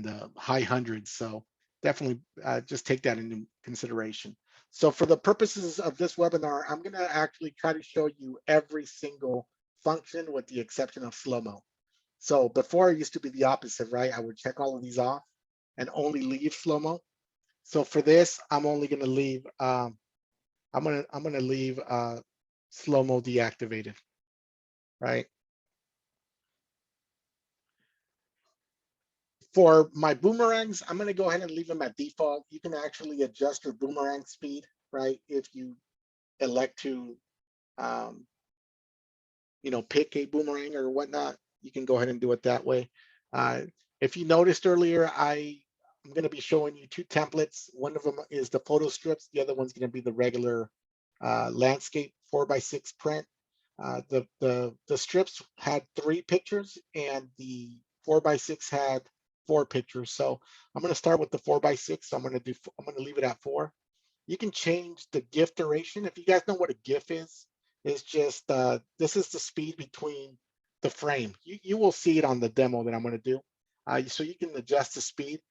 the high hundreds. So definitely just take that into consideration. So for the purposes of this webinar, I'm going to actually try to show you every single function with the exception of slow-mo. So before it used to be the opposite, right? I would check all of these off and only leave slow-mo. So for this, I'm only going to leave. I'm gonna leave slow-mo deactivated, right? For my boomerangs, I'm gonna go ahead and leave them at default. You can actually adjust your boomerang speed, right? If you elect to, pick a boomerang or whatnot, you can go ahead and do it that way. If you noticed earlier, I'm gonna be showing you two templates. One of them is the photo strips. The other one's gonna be the regular landscape 4x6 print. The strips had 3 pictures and the 4x6 had 4 pictures. So I'm going to start with the 4x6. So I'm going to leave it at 4. You can change the GIF duration. If you guys know what a GIF is, it's just this is the speed between the frame. You will see it on the demo that I'm going to do. So you can adjust the speed.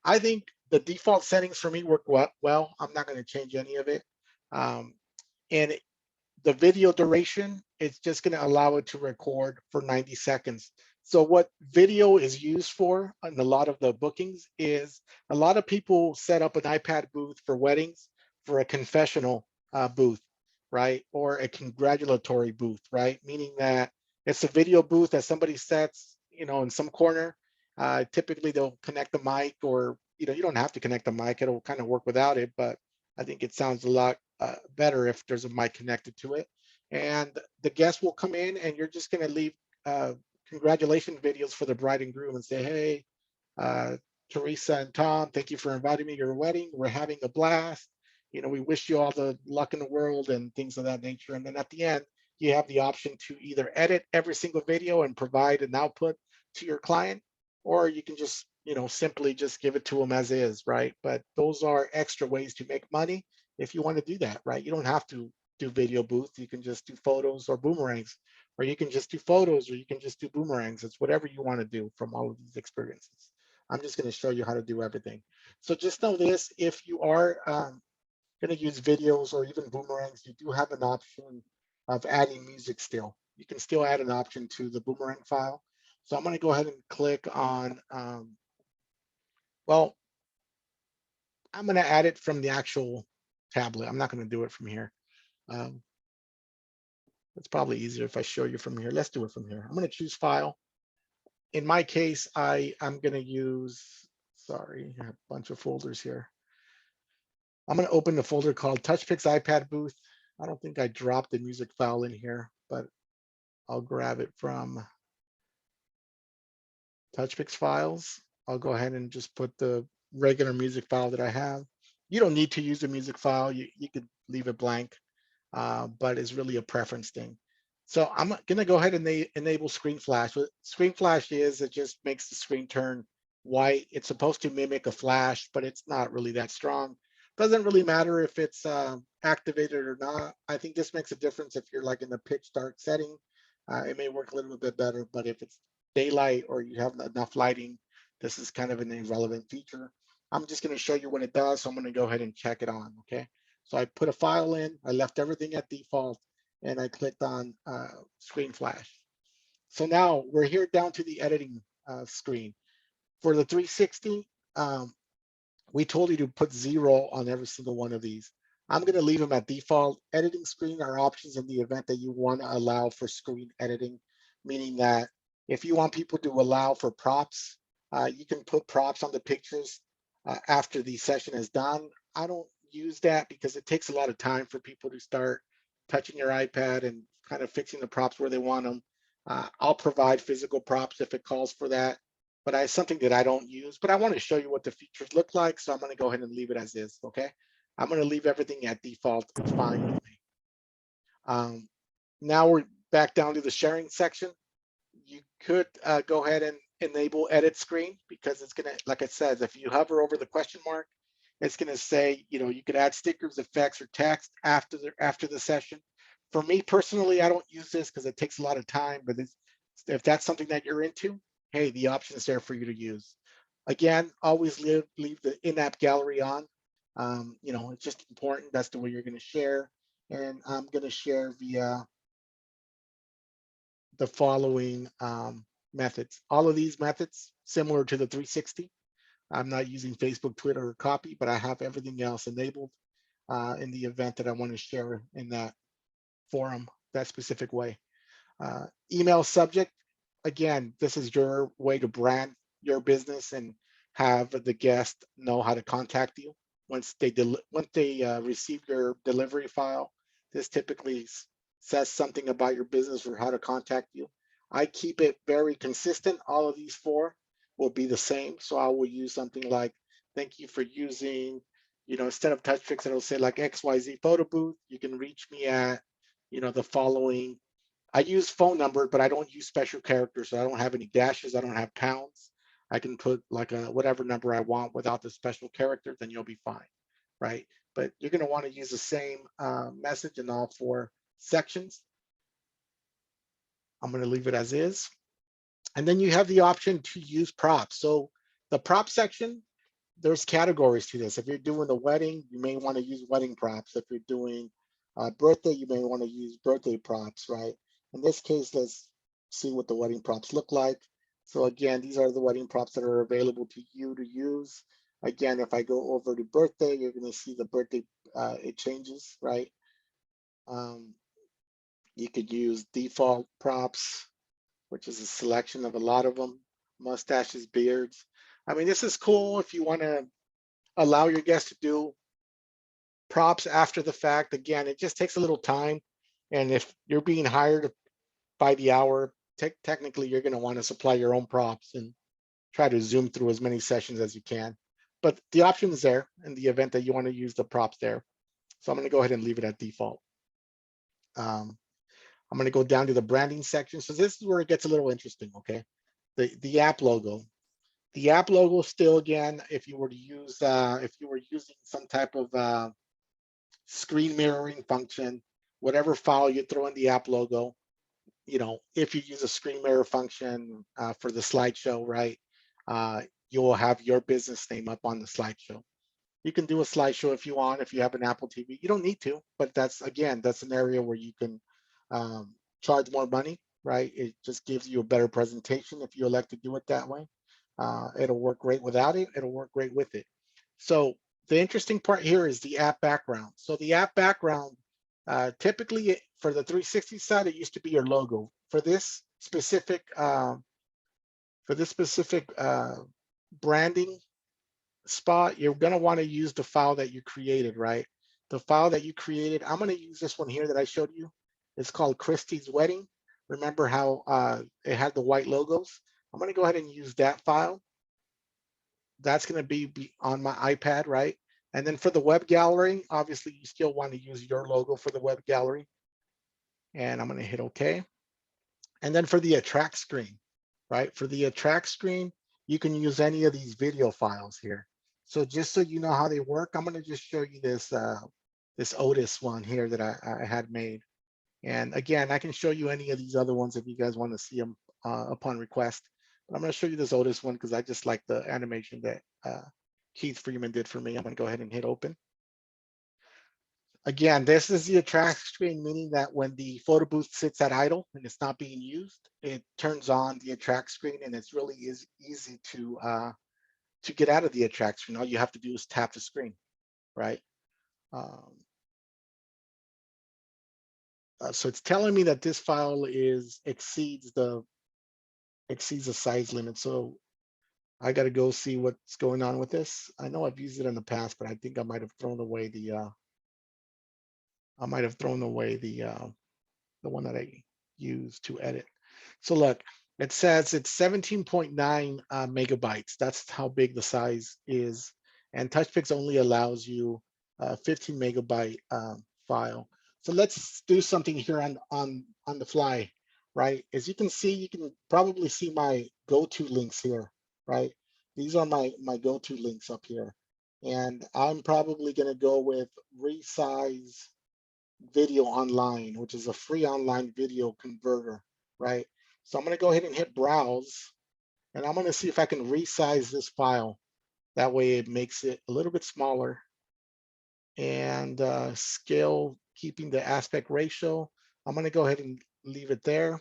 I think the default settings for me work well. I'm not going to change any of it. And the video duration, it's just going to allow it to record for 90 seconds. So what video is used for in a lot of the bookings is a lot of people set up an iPad booth for weddings for a confessional booth, right? Or a congratulatory booth, right? Meaning that it's a video booth that somebody sets, in some corner. Typically they'll connect the mic or, you don't have to connect the mic. It'll kind of work without it, but I think it sounds a lot better if there's a mic connected to it. And the guests will come in and you're just going to leave congratulations videos for the bride and groom and say, hey, Teresa and Tom, thank you for inviting me to your wedding. We're having a blast. We wish you all the luck in the world and things of that nature. And then at the end, you have the option to either edit every single video and provide an output to your client, or you can just, simply just give it to them as is, right? But those are extra ways to make money if you want to do that, right? You don't have to do video booth. You can just do photos or boomerangs, or you can just do photos, or you can just do boomerangs. It's whatever you want to do from all of these experiences. I'm just going to show you how to do everything. So just know this, if you are going to use videos or even boomerangs, you do have an option of adding music still. You can still add an option to the boomerang file. So I'm going to go ahead and click on, well, I'm going to add it from the actual tablet. I'm not going to do it from here. It's probably easier if I show you from here. Let's do it from here. I'm going to choose file. In my case, I'm going to use, sorry, I have a bunch of folders here. I'm going to open the folder called Touchpix iPad Booth. I don't think I dropped the music file in here, but I'll grab it from Touchpix files. I'll go ahead and just put the regular music file that I have. You don't need to use the music file. You could leave it blank, but it's really a preference thing. So I'm going to go ahead and enable screen flash. What screen flash is, it just makes the screen turn white. It's supposed to mimic a flash, but it's not really that strong. Doesn't really matter if it's activated or not. I think this makes a difference if you're like in the pitch dark setting. It may work a little bit better, but if it's daylight or you have enough lighting, this is kind of an irrelevant feature. I'm just going to show you what it does. So I'm going to go ahead and check it on. Okay. So I put a file in, I left everything at default, and I clicked on screen flash. So now we're here down to the editing screen. For the 360, we told you to put 0 on every single one of these. I'm going to leave them at default. Editing screen are options in the event that you want to allow for screen editing, meaning that if you want people to allow for props, you can put props on the pictures after the session is done. I don't use that because it takes a lot of time for people to start touching your iPad and kind of fixing the props where they want them. I'll provide physical props if it calls for that, but it's something that I don't use. But I want to show you what the features look like, so I'm going to go ahead and leave it as is. Okay, I'm going to leave everything at default. It's fine with me. Now we're back down to the sharing section. You could go ahead and enable edit screen because it's gonna, like I said, if you hover over the question mark, it's gonna say, you know, you could add stickers, effects, or text after the session. For me personally, I don't use this because it takes a lot of time, but if that's something that you're into, hey, the option is there for you to use. Again, always leave the in-app gallery on. You know, it's just important. That's the way you're gonna share. And I'm gonna share via the following methods. All of these methods similar to the 360. I'm not using Facebook, Twitter, or copy, but I have everything else enabled in the event that I want to share in that forum, that specific way. Email subject, again, this is your way to brand your business and have the guest know how to contact you. Once they receive your delivery file, this typically says something about your business or how to contact you. I keep it very consistent. All of these four will be the same. So I will use something like, thank you for using, you know, instead of Touchpix, it'll say like XYZ photo booth. You can reach me at, you know, the following. I use phone number, but I don't use special characters. So I don't have any dashes. I don't have pounds. I can put like a whatever number I want without the special character, then you'll be fine, right? But you're going to want to use the same message in all four sections. I'm going to leave it as is. And then you have the option to use props. So the prop section, there's categories to this. If you're doing a wedding, you may want to use wedding props. If you're doing a birthday, you may want to use birthday props, right? In this case, let's see what the wedding props look like. So again, these are the wedding props that are available to you to use. Again, if I go over to birthday, you're going to see the birthday, it changes, right? You could use default props, which is a selection of a lot of them, mustaches, beards. I mean, this is cool if you want to allow your guests to do props after the fact. Again, it just takes a little time. And if you're being hired by the hour, technically you're going to want to supply your own props and try to zoom through as many sessions as you can. But the option is there in the event that you want to use the props there. So I'm going to go ahead and leave it at default. I'm going to go down to the branding section. So this is where it gets a little interesting, okay? The app logo. The app logo still, again, if you were to use, if you were using some type of screen mirroring function, whatever file you throw in the app logo, you know, if you use a screen mirror function for the slideshow, right, you will have your business name up on the slideshow. You can do a slideshow if you want, if you have an Apple TV. You don't need to, but that's, again, that's an area where you can charge more money, right? It just gives you a better presentation if you elect to do it that way. It'll work great without it. It'll work great with it. So the interesting part here is the app background. So the app background, typically for the 360 side, it used to be your logo. For this specific branding spot, you're going to want to use the file that you created, right? The file that you created, I'm going to use this one here that I showed you. It's called Christie's Wedding. Remember how it had the white logos? I'm going to go ahead and use that file. That's going to be on my iPad, right? And then for the web gallery, obviously you still want to use your logo for the web gallery. And I'm going to hit OK. And then for the attract screen, right? For the attract screen, you can use any of these video files here. So just so you know how they work, I'm going to just show you this this Otis one here that I had made. And again, I can show you any of these other ones if you guys want to see them upon request. But I'm going to show you this Otis one because I just like the animation that Keith Freeman did for me. I'm going to go ahead and hit open. Again, this is the attract screen, meaning that when the photo booth sits at idle and it's not being used, it turns on the attract screen, and it's really easy to get out of the attract screen. All you have to do is tap the screen, right? So it's telling me that this file exceeds the size limit. So I gotta go see what's going on with this. I know I've used it in the past, but I think I might have thrown away the the one that I used to edit. So look, it says it's 17.9 megabytes. That's how big the size is. And Touchpix only allows you a 15 megabyte file. So let's do something here on the fly, right? As you can see, you can probably see my go-to links here, right? These are my go-to links up here. And I'm probably gonna go with resize video online, which is a free online video converter, right? So I'm going to go ahead and hit browse, and I'm going to see if I can resize this file. That way it makes it a little bit smaller, and scale, keeping the aspect ratio. I'm going to go ahead and leave it there.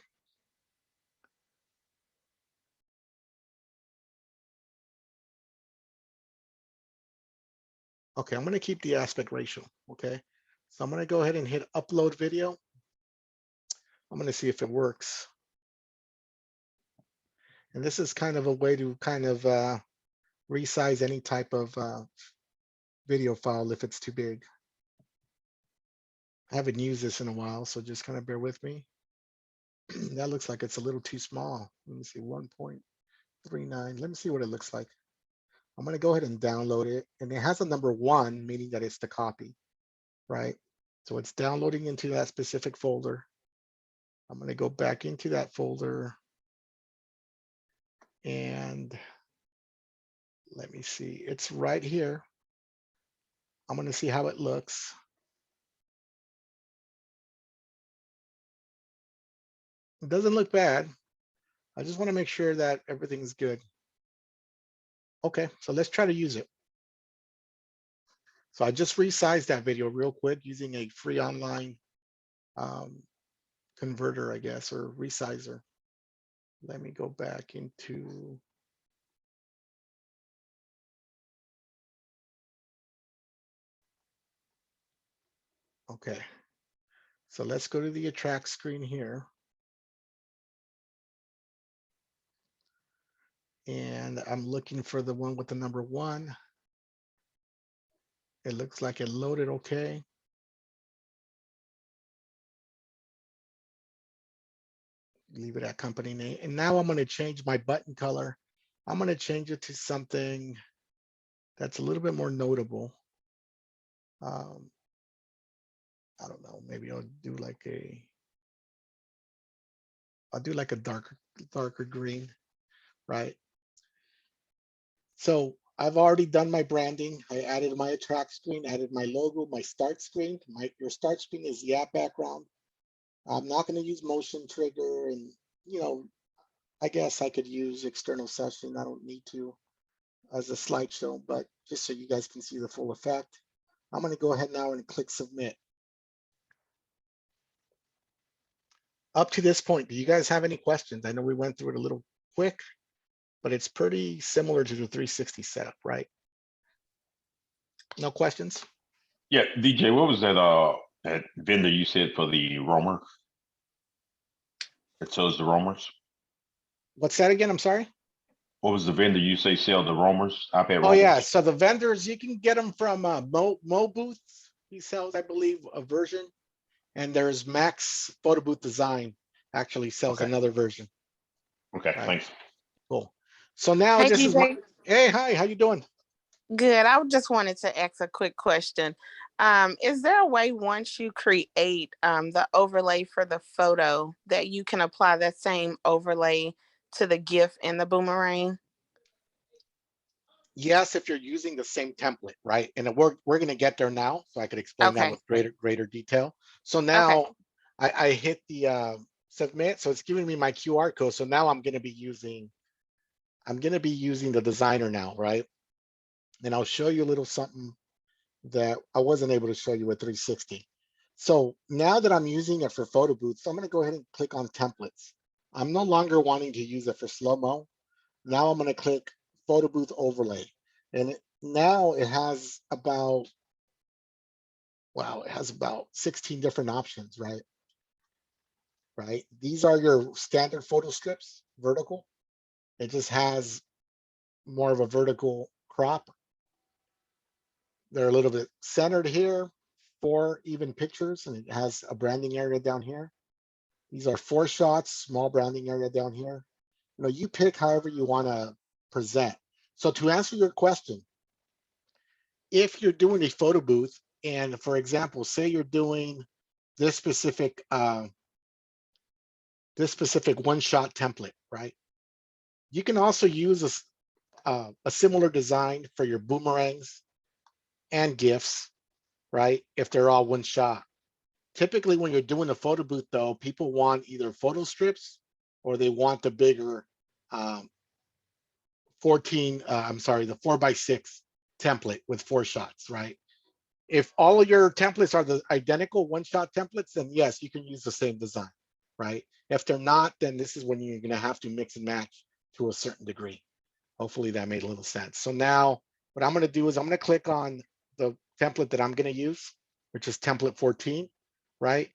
Okay, I'm going to keep the aspect ratio. Okay, so I'm going to go ahead and hit upload video. I'm going to see if it works. And this is kind of a way to kind of resize any type of video file if it's too big. I haven't used this in a while, so just kind of bear with me. That looks like it's a little too small. Let me see, 1.39. Let me see what it looks like. I'm going to go ahead and download it. And it has a number 1, meaning that it's the copy, right? So it's downloading into that specific folder. I'm going to go back into that folder. And let me see, it's right here. I'm going to see how it looks. It doesn't look bad. I just want to make sure that everything's good. Okay, so let's try to use it. So I just resized that video real quick using a free online converter, I guess, or resizer. Let me go back into. Okay, so let's go to the attract screen here. And I'm looking for the one with the number 1. It looks like it loaded okay. Leave it at company name. And now I'm going to change my button color. I'm going to change it to something that's a little bit more notable. I don't know, maybe I'll do like a darker green, right? So I've already done my branding. I added my attract screen, added my logo, my start screen. Your start screen is the app background. I'm not going to use motion trigger, and I guess I could use external session. I don't need to as a slideshow, but just so you guys can see the full effect. I'm going to go ahead now and click submit. Up to this point, do you guys have any questions? I know we went through it a little quick, but it's pretty similar to the 360 setup, right? No questions? Yeah, DJ, what was that vendor you said for the roamer? It shows the roamers. What's that again? I'm sorry. What was the vendor you say sell the roamers? iPad roamers? Oh yeah, so the vendors, you can get them from Mo Booth. He sells, I believe, a version, and there's Max Photo Booth Design actually sells another version. Okay, right? thanks. Cool. So now Hey, this DJ. is my. Hey, hi, how you doing? Good. I just wanted to ask a quick question. Is there a way once you create the overlay for the photo that you can apply that same overlay to the GIF and the boomerang? Yes, if you're using the same template, right? And we're going to get there now, so I could explain that Okay. with greater detail. So now I hit the submit, so it's giving me my QR code. So now I'm going to be using the designer now, right? And I'll show you a little something that I wasn't able to show you with 360. So now that I'm using it for photo booths, I'm going to go ahead and click on templates. I'm no longer wanting to use it for slow-mo. Now I'm going to click photo booth overlay. And now it has about, wow, it has about 16 different options, right? Right. These are your standard photo strips, vertical. It just has more of a vertical crop. They're a little bit centered here, 4 even pictures, and it has a branding area down here. These are 4 shots, small branding area down here. You know, you pick however you want to present. So to answer your question, if you're doing a photo booth, and for example, say you're doing this specific one-shot template, right? You can also use a similar design for your boomerangs and GIFs, right? If they're all one shot. Typically, when you're doing a photo booth, though, people want either photo strips or they want the bigger 14. I'm sorry, the 4x6 template with 4 shots, right? If all of your templates are the identical one-shot templates, then yes, you can use the same design, right? If they're not, then this is when you're going to have to mix and match to a certain degree. Hopefully that made a little sense. So now what I'm going to do is I'm going to click on the template that I'm going to use, which is template 14, right?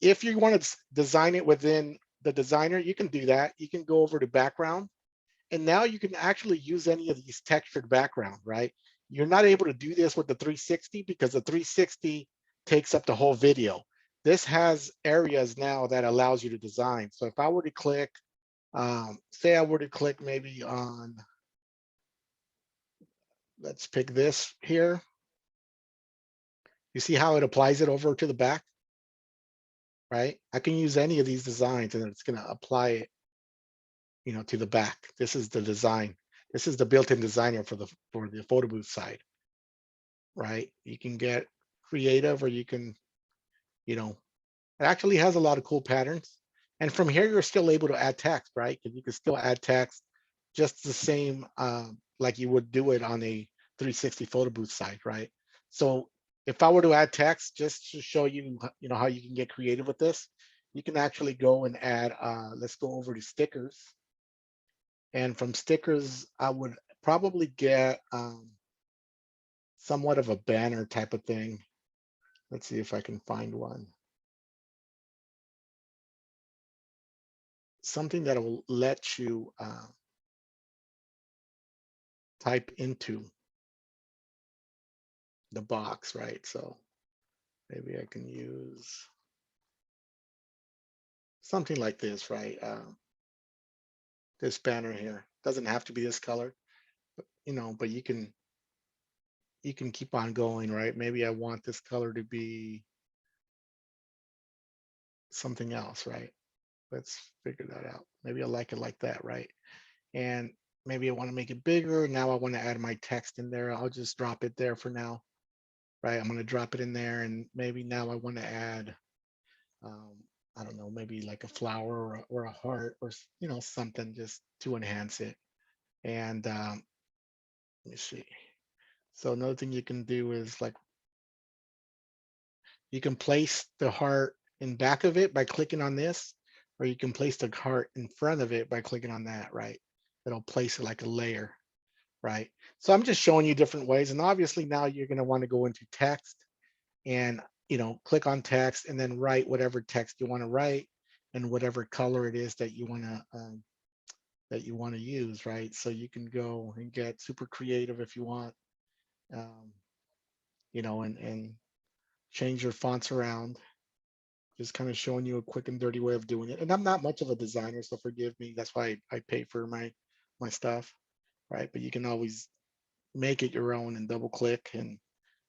If you want to design it within the designer, you can do that. You can go over to background, and now you can actually use any of these textured background, right? You're not able to do this with the 360 because the 360 takes up the whole video. This has areas now that allows you to design. So if I were to click, say I were to click maybe on, let's pick this here. You see how it applies it over to the back, right? I can use any of these designs and it's going to apply it, you know, to the back. This is the design. This is the built-in designer for the photo booth side, right? You can get creative, or you can, you know, it actually has a lot of cool patterns. And from here, you're still able to add text, right? Because you can still add text just the same like you would do it on a 360 photo booth side, right? So if I were to add text, just to show you, you know, how you can get creative with this, you can actually go and add, let's go over to stickers. And from stickers, I would probably get somewhat of a banner type of thing. Let's see if I can find one. Something that will let you type into the box, right? So maybe I can use something like this, right? This banner here doesn't have to be this color, but, you know, but you can keep on going, right? Maybe I want this color to be something else, right? Let's figure that out. Maybe I like it like that, right? And maybe I want to make it bigger. Now I want to add my text in there. I'll just drop it there for now, right? I'm going to drop it in there, and maybe now I want to add, I don't know, maybe like a flower or a heart, or, you know, something just to enhance it. And let me see. So another thing you can do is, like, you can place the heart in back of it by clicking on this, or you can place the heart in front of it by clicking on that, right? It'll place it like a layer, right? So I'm just showing you different ways. And obviously now you're going to want to go into text and, you know, click on text and then write whatever text you want to write and whatever color it is that you want to use, right? So you can go and get super creative if you want, you know, and change your fonts around. Just kind of showing you a quick and dirty way of doing it. And I'm not much of a designer, so forgive me. That's why I pay for my stuff, right? But you can always make it your own and double click and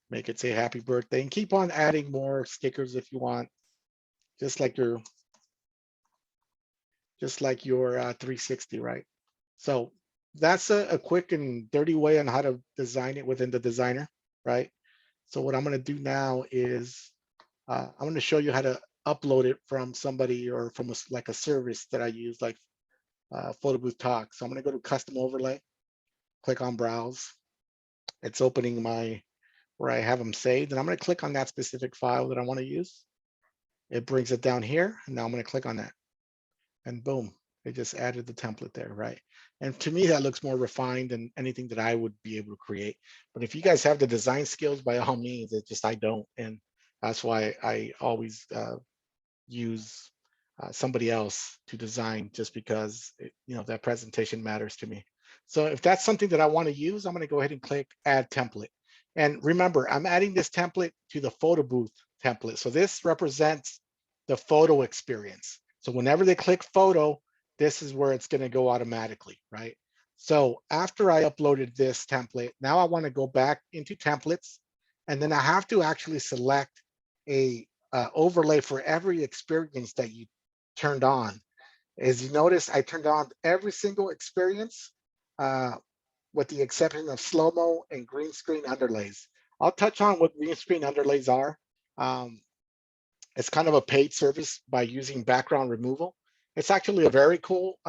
make it say happy birthday, and keep on adding more stickers if you want, just like your 360, right? So that's a quick and dirty way on how to design it within the designer, right? So what I'm going to do now is I'm going to show you how to upload it from somebody, or from like a service that I use, like Photo Booth Talk. So I'm going to go to custom overlay, click on browse. It's opening where I have them saved, and I'm going to click on that specific file that I want to use. It brings it down here, and now I'm going to click on that, and boom, it just added the template there, right? And to me, that looks more refined than anything that I would be able to create. But if you guys have the design skills, by all means, it's just I don't, and that's why I always use somebody else to design, just because you know, that presentation matters to me. So if that's something that I want to use, I'm going to go ahead and click add template. And remember, I'm adding this template to the photo booth template. So this represents the photo experience. So whenever they click photo, this is where it's going to go automatically, right? So after I uploaded this template, now I want to go back into templates, and then I have to actually select a overlay for every experience that you turned on. As you notice, I turned on every single experience with the exception of slow-mo and green screen underlays. I'll touch on what green screen underlays are. It's kind of a paid service by using background removal. It's actually a very cool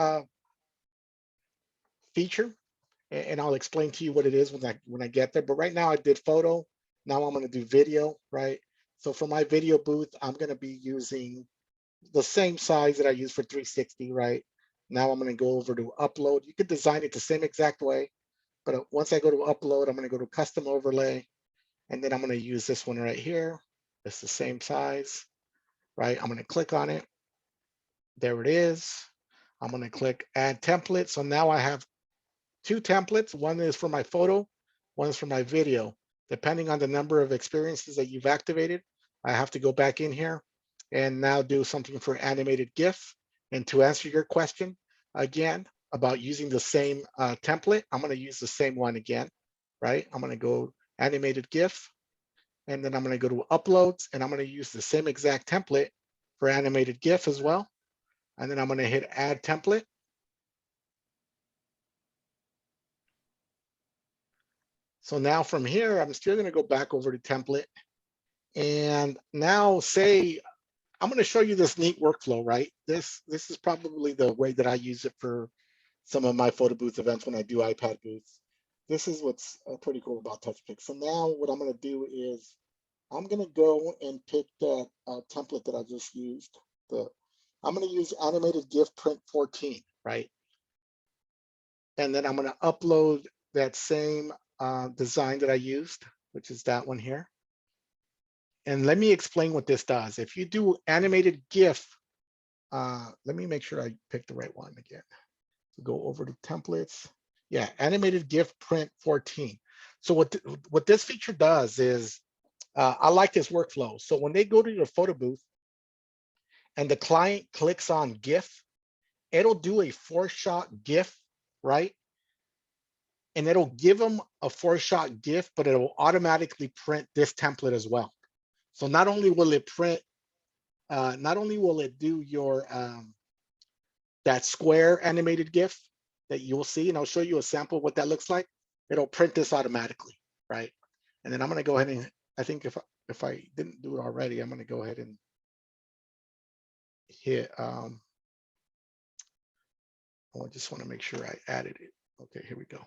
feature, and I'll explain to you what it is when I get there. But right now I did photo. Now I'm going to do video, right? So for my video booth, I'm going to be using the same size that I use for 360, right? Now I'm going to go over to upload. You could design it the same exact way, but once I go to upload, I'm going to go to custom overlay, and then I'm going to use this one right here. It's the same size, right? I'm going to click on it. There it is. I'm going to click add template. So now I have two templates. One is for my photo, one is for my video. Depending on the number of experiences that you've activated, I have to go back in here and now do something for animated GIF. And to answer your question again about using the same template, I'm going to use the same one again, right? I'm going to go animated GIF, and then I'm going to go to uploads, and I'm going to use the same exact template for animated GIF as well. And then I'm going to hit add template. So now from here, I'm still going to go back over to template. And now say, I'm going to show you this neat workflow, right? This is probably the way that I use it for some of my photo booth events when I do iPad booths. This is what's pretty cool about Touchpix. So now what I'm going to do is I'm going to go and pick that template that I just used. I'm going to use animated GIF print 14, right? And then I'm going to upload that same design that I used, which is that one here. And let me explain what this does. If you do animated GIF, let me make sure I pick the right one again. So go over to templates. Yeah, animated GIF print 14. So what this feature does is, I like this workflow. So when they go to your photo booth and the client clicks on GIF, it'll do a 4-shot GIF, right? And it'll give them a 4-shot GIF, but it will automatically print this template as well. So not only will it print, not only will it do your that square animated GIF that you'll see, and I'll show you a sample of what that looks like. It'll print this automatically, right? And then I'm going to go ahead and, I think if I didn't do it already, I'm going to go ahead and hit. I just want to make sure I added it. Okay, here we go.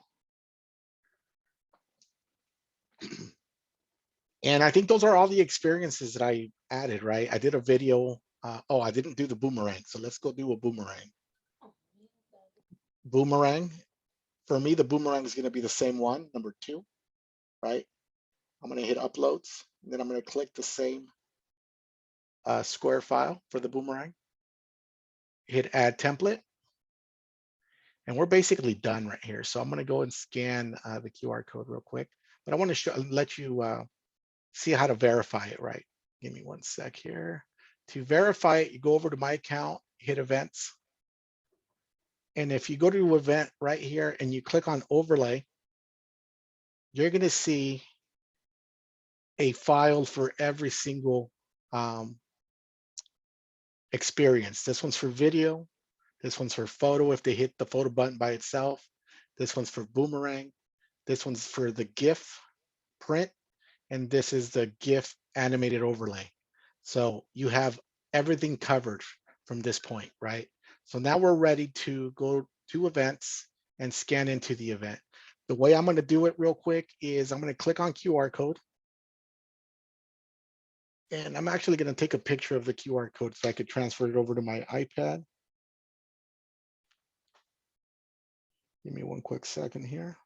And I think those are all the experiences that I added, right? I did a video. Oh, I didn't do the boomerang. So let's go do a boomerang. Boomerang. For me, the boomerang is going to be the same one, number 2, right? I'm going to hit uploads. And then I'm going to click the same square file for the boomerang. Hit add template. And we're basically done right here. So I'm going to go and scan the QR code real quick. But I want to let you see how to verify it, right? Give me one sec here. To verify it, you go over to my account, hit events. And if you go to event right here and you click on overlay, you're going to see a file for every single experience. This one's for video. This one's for photo if they hit the photo button by itself. This one's for boomerang. This one's for the GIF print. And this is the GIF animated overlay. So you have everything covered from this point, right? So now we're ready to go to events and scan into the event. The way I'm going to do it real quick is I'm going to click on QR code. And I'm actually going to take a picture of the QR code so I could transfer it over to my iPad. Give me one quick second here.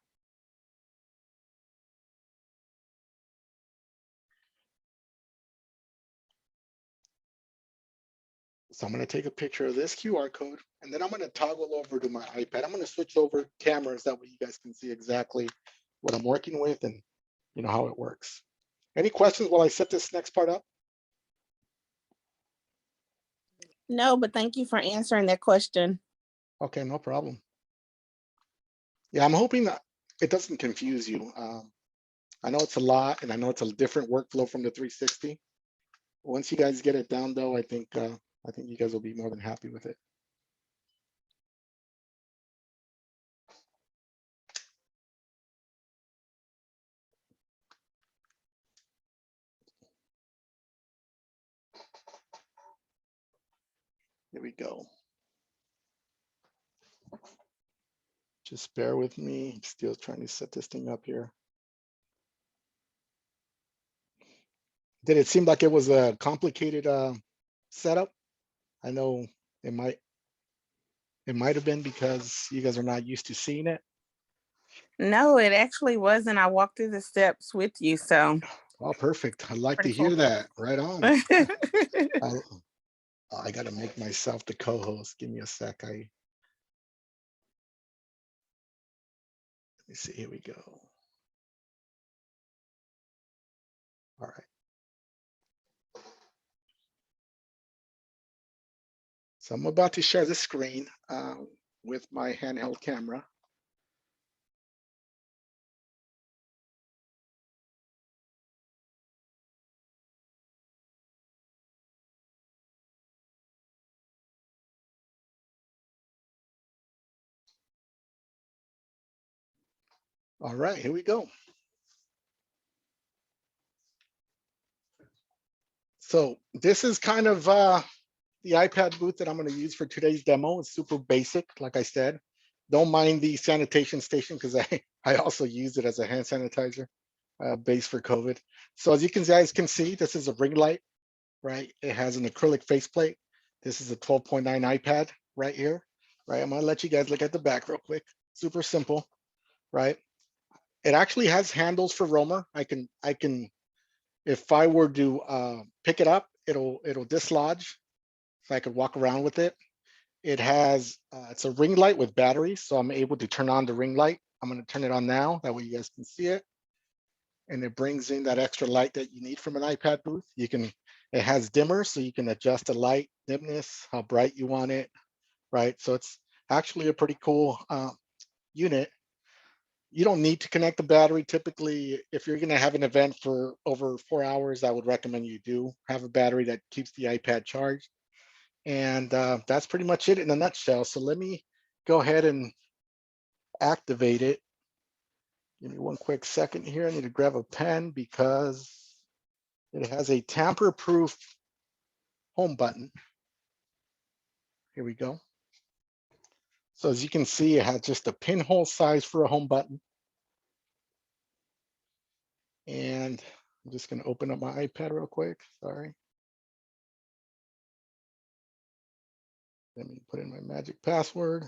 So I'm going to take a picture of this QR code, and then I'm going to toggle over to my iPad. I'm going to switch over cameras. That way you guys can see exactly what I'm working with and how it works. Any questions while I set this next part up? No, but thank you for answering that question. Okay, no problem. Yeah, I'm hoping that it doesn't confuse you. I know it's a lot, and I know it's a different workflow from the 360. Once you guys get it down, though, I think you guys will be more than happy with it. Here we go. Just bear with me. I'm still trying to set this thing up here. Did it seem like it was a complicated setup? I know it might have been because you guys are not used to seeing it. No, it actually wasn't. I walked through the steps with you, so. Oh, perfect. I'd like to Pretty hear cool. that. Right on. I got to make myself the co-host. Give me a sec. Let me see. Here we go. All right. So I'm about to share the screen with my handheld camera. All right, here we go. So this is kind of the iPad booth that I'm going to use for today's demo. It's super basic, like I said. Don't mind the sanitation station because I also use it as a hand sanitizer base for COVID. So as you guys can see, this is a ring light, right? It has an acrylic faceplate. This is a 12.9 iPad right here, right? I'm going to let you guys look at the back real quick. Super simple, right? It actually has handles for roamer. I can, if I were to pick it up, it'll dislodge, so I could walk around with it. It has, it's a ring light with batteries, so I'm able to turn on the ring light. I'm going to turn it on now, that way you guys can see it. And it brings in that extra light that you need from an iPad booth. It has dimmers, so you can adjust the light dimness, how bright you want it, right? So it's actually a pretty cool unit. You don't need to connect the battery. Typically, if you're going to have an event for over 4 hours, I would recommend you do have a battery that keeps the iPad charged. And that's pretty much it in a nutshell. So let me go ahead and activate it. Give me one quick second here. I need to grab a pen because it has a tamper-proof home button. Here we go. So as you can see, it has just a pinhole size for a home button. And I'm just going to open up my iPad real quick. Sorry. Let me put in my magic password.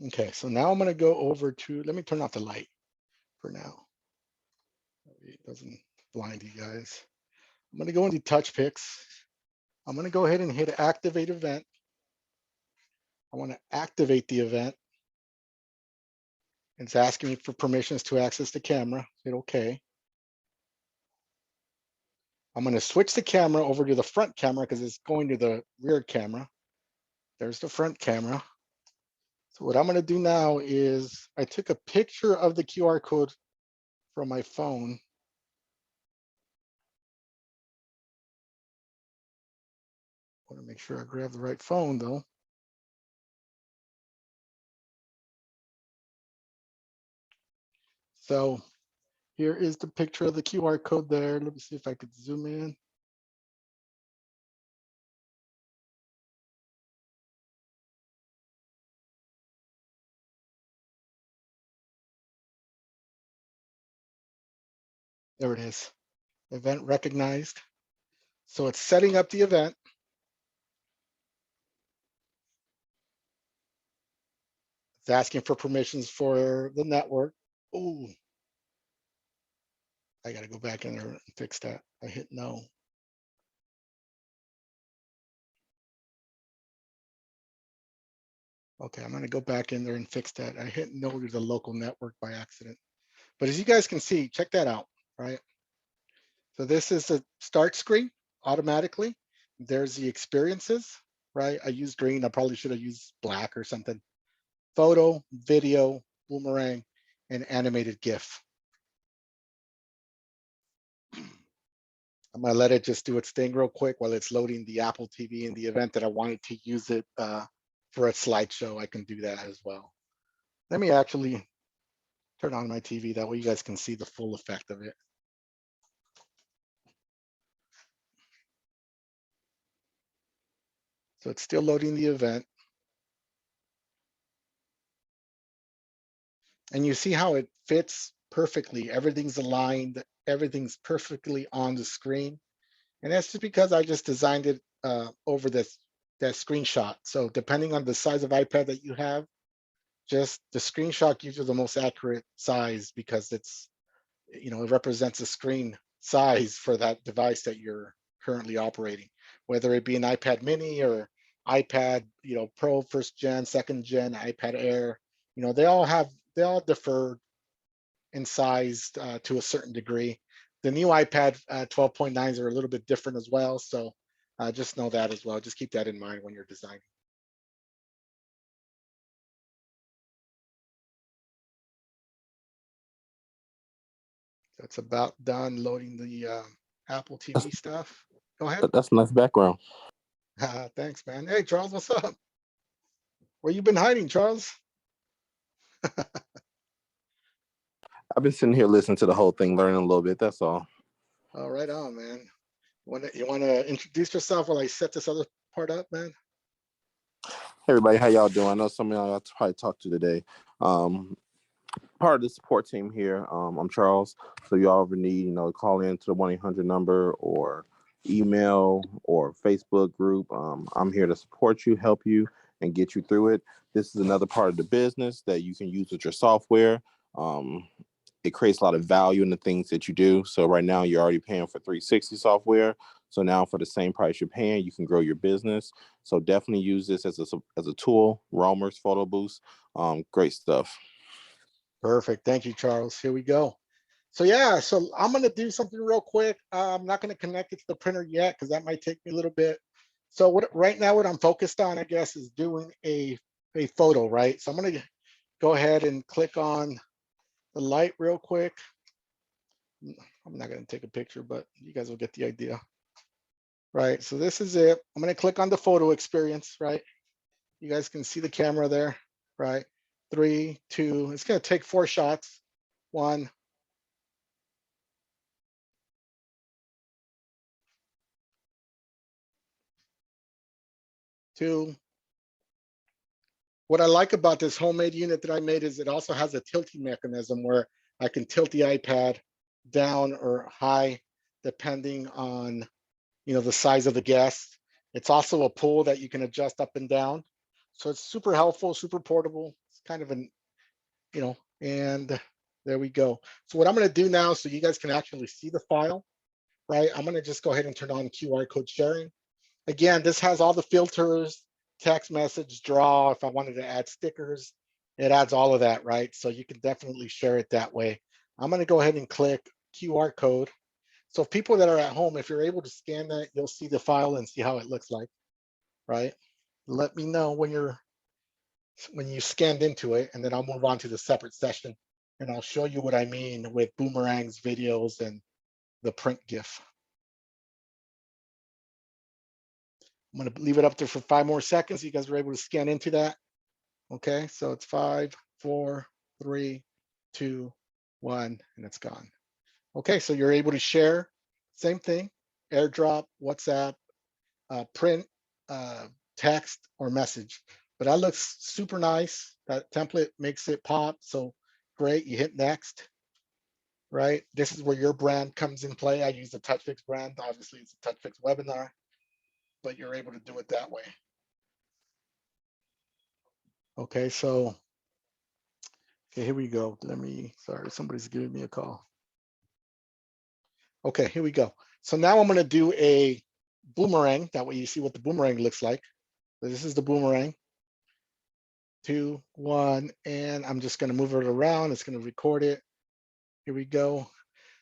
Okay, so now I'm going to go over to, let me turn off the light for now. It doesn't blind you guys. I'm going to go into Touchpix. I'm going to go ahead and hit activate event. I want to activate the event. It's asking me for permissions to access the camera. Hit OK. I'm going to switch the camera over to the front camera because it's going to the rear camera. There's the front camera. So what I'm going to do now is I took a picture of the QR code from my phone. I want to make sure I grab the right phone though. So here is the picture of the QR code there. Let me see if I could zoom in. There it is. Event recognized. So it's setting up the event. It's asking for permissions for the network. Oh, I gotta go back in there and fix that. I hit no. Okay, I'm gonna go back in there and fix that. I hit no to the local network by accident. But as you guys can see, check that out, right? So this is the start screen automatically. There's the experiences, right? I used green, I probably should have used black or something. Photo, video, boomerang, and animated GIF. I'm gonna let it just do its thing real quick while it's loading the Apple TV. In the event that I wanted to use it for a slideshow, I can do that as well. Let me actually turn on my TV, that way you guys can see the full effect of it. So it's still loading the event. And you see how it fits perfectly. Everything's aligned, everything's perfectly on the screen. And that's just because I just designed it over that screenshot. So depending on the size of iPad that you have, just the screenshot gives you the most accurate size, because it's, you know, it represents a screen size for that device that you're currently operating, whether it be an iPad mini or iPad, you know, Pro, first gen, second gen, iPad Air, you know, they all differ in size to a certain degree. The new iPad 12.9s are a little bit different as well. So just know that as well. Just keep that in mind when you're designing. That's about done loading the Apple TV stuff. Go ahead. That's a nice background. Thanks, man. Hey, Charles, what's up? Where you been hiding, Charles? I've been sitting here listening to the whole thing, learning a little bit. That's all. Oh, right on, man. You want to introduce yourself while I set this other part up, man? Hey, everybody, how y'all doing? I know some of y'all probably talk to today. Part of the support team here. I'm Charles. So y'all ever need, call in to the 1-800 number or email or Facebook group. I'm here to support you, help you, and get you through it. This is another part of the business that you can use with your software. It creates a lot of value in the things that you do. So right now you're already paying for 360 software. So now for the same price you're paying, you can grow your business. So definitely use this as a tool. Roamers, Photo Boost, great stuff. Perfect. Thank you, Charles. Here we go. So yeah, so I'm going to do something real quick. I'm not going to connect it to the printer yet because that might take me a little bit. So right now what I'm focused on, I guess, is doing a photo, right? So I'm going to go ahead and click on the light real quick. I'm not going to take a picture, but you guys will get the idea. Right, so this is it. I'm going to click on the photo experience, right? You guys can see the camera there, right? 3, 2, it's going to take 4 shots. 1, 2. What I like about this homemade unit that I made is it also has a tilting mechanism where I can tilt the iPad down or high depending on, the size of the guest. It's also a pull that you can adjust up and down. So it's super helpful, super portable. It's kind of an, and there we go. So what I'm going to do now, so you guys can actually see the file, right? I'm going to just go ahead and turn on QR code sharing. Again, this has all the filters, text message, draw. If I wanted to add stickers, it adds all of that, right? So you can definitely share it that way. I'm going to go ahead and click QR code. So people that are at home, if you're able to scan that, you'll see the file and see how it looks like, right? Let me know when you scanned into it, and then I'll move on to the separate session and I'll show you what I mean with boomerangs, videos, and the print GIF. I'm going to leave it up there for 5 more seconds. You guys were able to scan into that. Okay, so it's 5, 4, 3, 2, 1, and it's gone. Okay, so you're able to share. Same thing, AirDrop, WhatsApp, print, text, or message. But that looks super nice. That template makes it pop. So great, you hit next, right? This is where your brand comes in play. I use the Touchpix brand. Obviously, it's a Touchpix webinar, but you're able to do it that way. Okay, so, okay, here we go. Sorry, somebody's giving me a call. Okay, here we go. So now I'm gonna do a boomerang. That way you see what the boomerang looks like. So this is the boomerang. 2, 1, and I'm just gonna move it around. It's gonna record it. Here we go.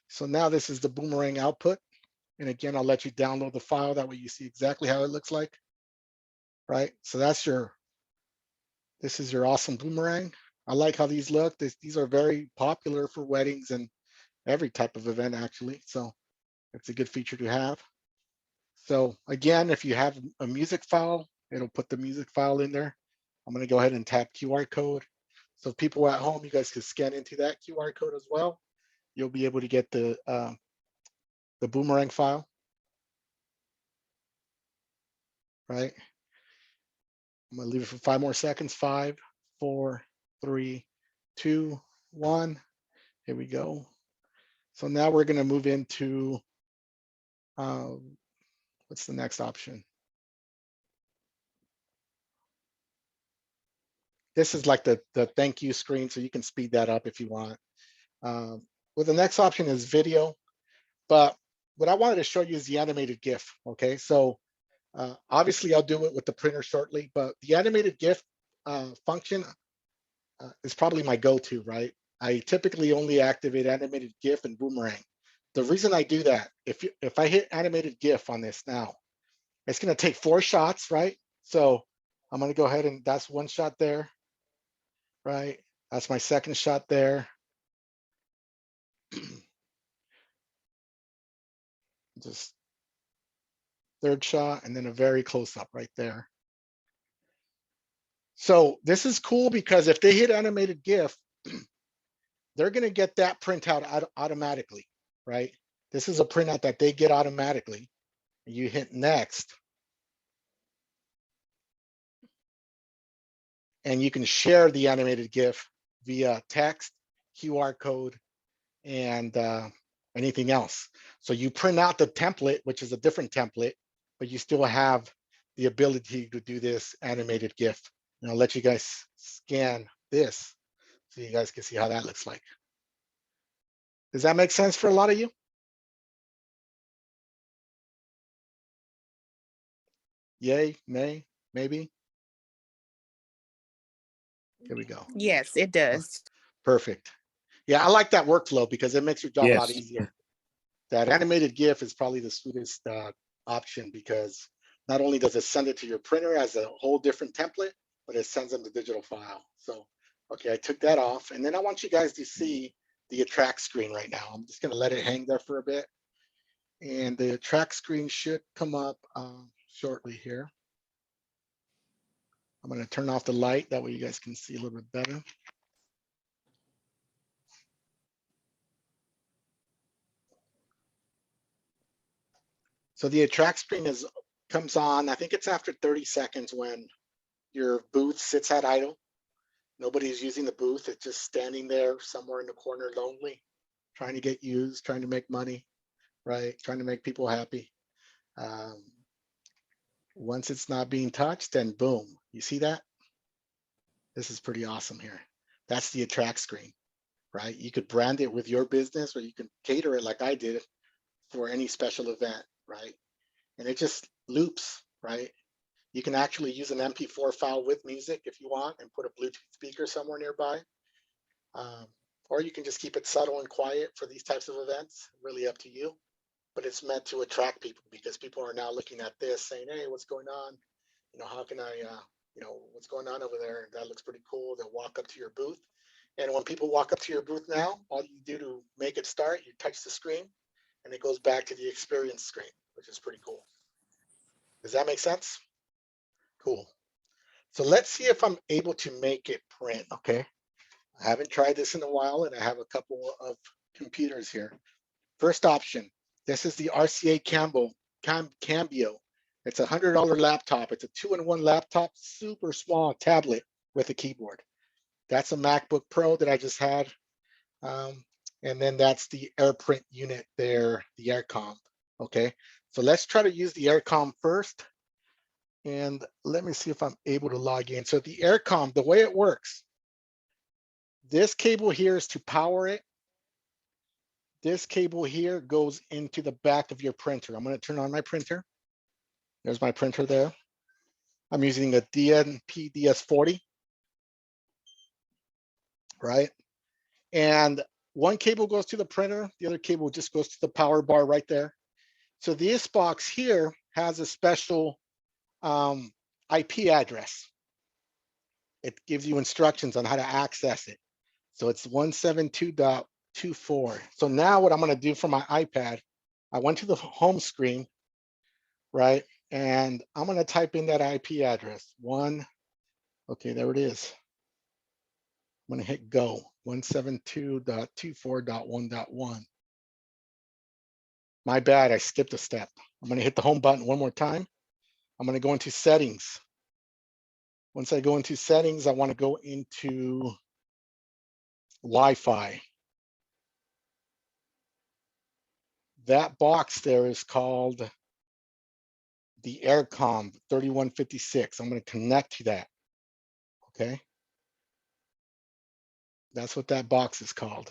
So now this is the boomerang output. And again, I'll let you download the file. That way you see exactly how it looks like, right? So that's this is your awesome boomerang. I like how these look. These are very popular for weddings and every type of event actually. So it's a good feature to have. So again, if you have a music file, it'll put the music file in there. I'm gonna go ahead and tap QR code. So if people at home, you guys can scan into that QR code as well. You'll be able to get the boomerang file, right? I'm gonna leave it for 5 more seconds. 5, 4, 3, 2, 1. Here we go. So now we're gonna move into, what's the next option? This is like the thank you screen, so you can speed that up if you want. Well, the next option is video, but what I wanted to show you is the animated GIF, okay? So obviously I'll do it with the printer shortly, but the animated GIF function is probably my go-to, right? I typically only activate animated GIF and boomerang. The reason I do that, if I hit animated GIF on this now, it's gonna take 4 shots, right? So I'm gonna go ahead and that's 1 shot there, right? That's my 2nd shot there. Just 3rd shot, and then a very close up right there. So this is cool because if they hit animated GIF, they're gonna get that printout automatically, right? This is a printout that they get automatically. You hit next, and you can share the animated GIF via text, QR code, and anything else. So you print out the template, which is a different template, but you still have the ability to do this animated GIF. And I'll let you guys scan this so you guys can see how that looks like. Does that make sense for a lot of you? Yay, nay, maybe? Here we go. Yes, it does. Perfect. Yeah, I like that workflow because it makes your job a lot Yes. easier. That animated GIF is probably the sweetest option because not only does it send it to your printer as a whole different template, but it sends them the digital file. So, okay, I took that off. And then I want you guys to see the attract screen right now. I'm just gonna let it hang there for a bit. And the attract screen should come up shortly here. I'm gonna turn off the light. That way you guys can see a little bit better. So the attract screen comes on, I think it's after 30 seconds when your booth sits at idle. Nobody's using the booth. It's just standing there somewhere in the corner lonely, trying to get used, trying to make money, right? Trying to make people happy. Once it's not being touched, then boom, you see that? This is pretty awesome here. That's the attract screen, right? You could brand it with your business or you can cater it like I did for any special event, right? And it just loops, right? You can actually use an MP4 file with music if you want and put a Bluetooth speaker somewhere nearby. Or you can just keep it subtle and quiet for these types of events, really up to you. But it's meant to attract people because people are now looking at this saying, hey, what's going on? You know, how can I, what's going on over there? That looks pretty cool. They'll walk up to your booth. And when people walk up to your booth now, all you do to make it start, you touch the screen and it goes back to the experience screen, which is pretty cool. Does that make sense? Cool. So let's see if I'm able to make it print, okay? I haven't tried this in a while and I have a couple of computers here. First option, this is the RCA Cambio. It's a $100 laptop. It's a 2-in-1 laptop, super small tablet with a keyboard. That's a MacBook Pro that I just had. And then that's the AirPrint unit there, the AirCom, okay? So let's try to use the AirCom first. And let me see if I'm able to log in. So the AirCom, the way it works, this cable here is to power it. This cable here goes into the back of your printer. I'm going to turn on my printer. There's my printer there. I'm using a DNP DS40, right? And one cable goes to the printer, the other cable just goes to the power bar right there. So this box here has a special IP address. It gives you instructions on how to access it. So it's 172.24. So now what I'm going to do for my iPad, I went to the home screen, right? And I'm going to type in that IP address. Okay, there it is. I'm going to hit go, 172.24.1.1. My bad, I skipped a step. I'm going to hit the home button one more time. I'm going to go into settings. Once I go into settings, I want to go into Wi-Fi. That box there is called the Aircom 3156. I'm going to connect to that. Okay. That's what that box is called.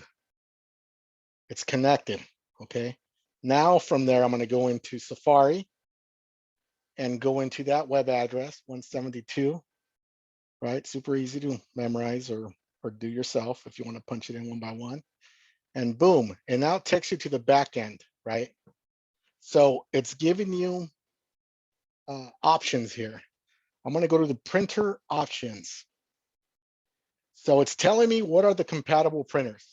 It's connected. Okay. Now from there, I'm going to go into Safari and go into that web address, 172, right? Super easy to memorize or do yourself if you want to punch it in one by one. And boom, and now it takes you to the back end, right? So it's giving you options here. I'm going to go to the printer options. So it's telling me what are the compatible printers.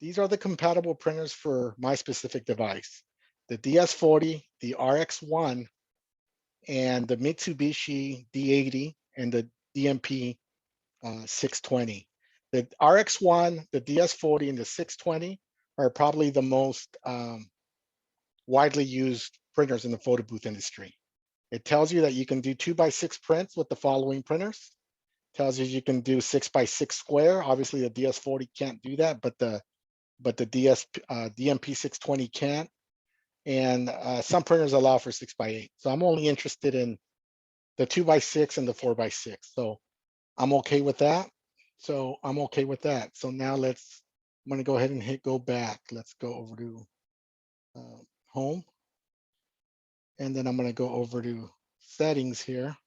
These are the compatible printers for my specific device. The DS40, the RX1, and the Mitsubishi D80 and the DMP 620. The RX1, the DS40, and the 620 are probably the most widely used printers in the photo booth industry. It tells you that you can do 2x6 prints with the following printers. Tells you you can do 6x6 square. Obviously, the DS40 can't do that, but the DMP 620 can. And some printers allow for 6x8. So I'm only interested in the 2x6 and the 4x6. So I'm okay with that. So now I'm going to go ahead and hit go back. Let's go over to home. And then I'm going to go over to settings here.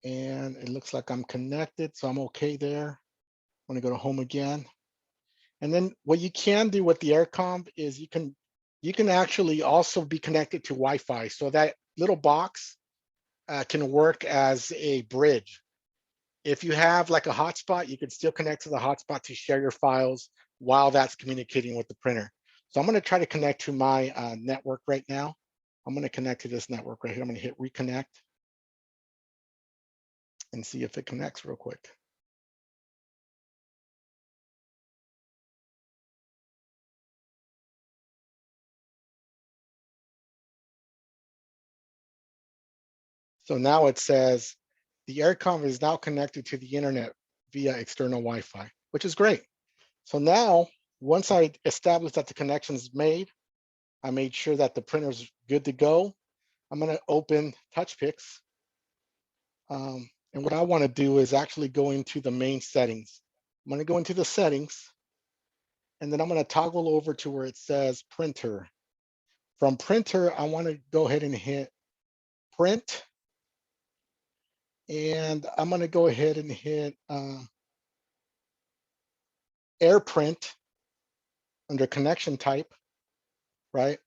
And it looks like I'm connected. So I'm okay there. I'm going to go to home again. And then what you can do with the Aircom is you can actually also be connected to Wi-Fi. So that little box can work as a bridge. If you have like a hotspot, you can still connect to the hotspot to share your files while that's communicating with the printer. So I'm going to try to connect to my network right now. I'm going to connect to this network right here. I'm going to hit reconnect and see if it connects real quick. So now it says the Aircom is now connected to the internet via external Wi-Fi, which is great. So now, once I established that the connection is made, I made sure that the printer's good to go. I'm going to open Touchpix. And what I want to do is actually go into the main settings. I'm going to go into the settings, and then I'm going to toggle over to where it says printer. From printer, I want to go ahead and hit print. And I'm going to go ahead and hit AirPrint under connection type, right?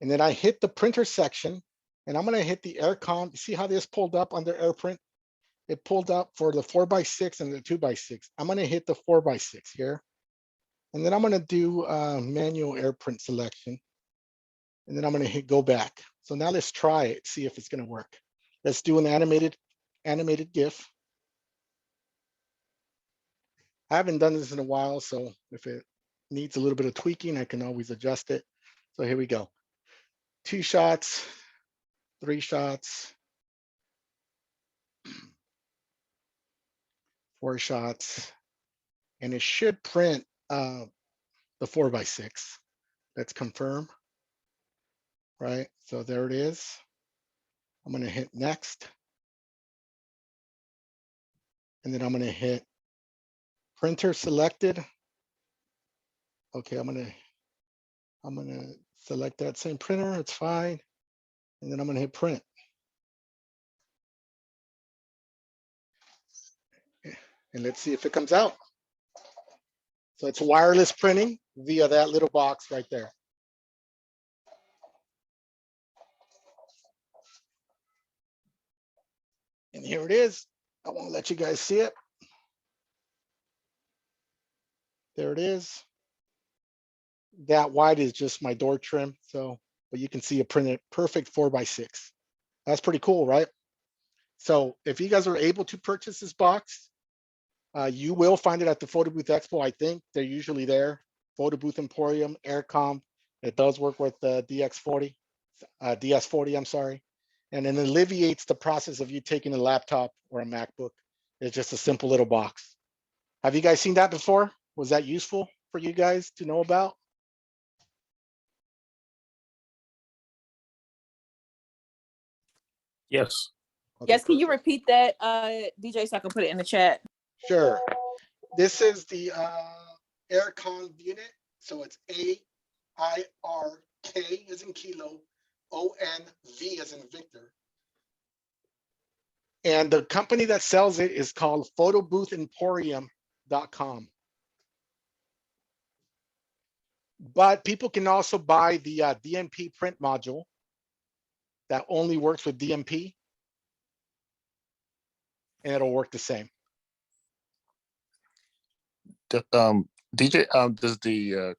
And then I hit the printer section, and I'm going to hit the Aircom. See how this pulled up under AirPrint? It pulled up for the 4x6 and the 2x6. I'm going to hit the 4x6 here. And then I'm going to do manual AirPrint selection. And then I'm going to hit go back. So now let's try it, see if it's going to work. Let's do an animated GIF. I haven't done this in a while, so if it needs a little bit of tweaking, I can always adjust it. So here we go. 2 shots, 3 shots, 4 shots, and it should print the 4x6. Let's confirm, right? So there it is. I'm going to hit next. And then I'm gonna hit printer selected. Okay, I'm gonna select that same printer, it's fine. And then I'm gonna hit print. And let's see if it comes out. So it's wireless printing via that little box right there. And here it is. I won't let you guys see it. There it is. That white is just my door trim. So, but you can see a printed perfect 4x6. That's pretty cool, right? So if you guys are able to purchase this box, you will find it at the Photo Booth Expo. I think they're usually there. Photo Booth Emporium, Aircom. It does work with the DS40, I'm sorry. And it alleviates the process of you taking a laptop or a MacBook. It's just a simple little box. Have you guys seen that before? Was that useful for you guys to know about? Yes. Okay, Yes, can you perfect. repeat that, DJ, so I can put it in the chat? Sure. This is the Aircon unit. So it's AIRK as in kilo, ONV as in Victor. And the company that sells it is called photoboothemporium.com. But people can also buy the DMP print module that only works with DMP, and it'll work the same. DJ, does the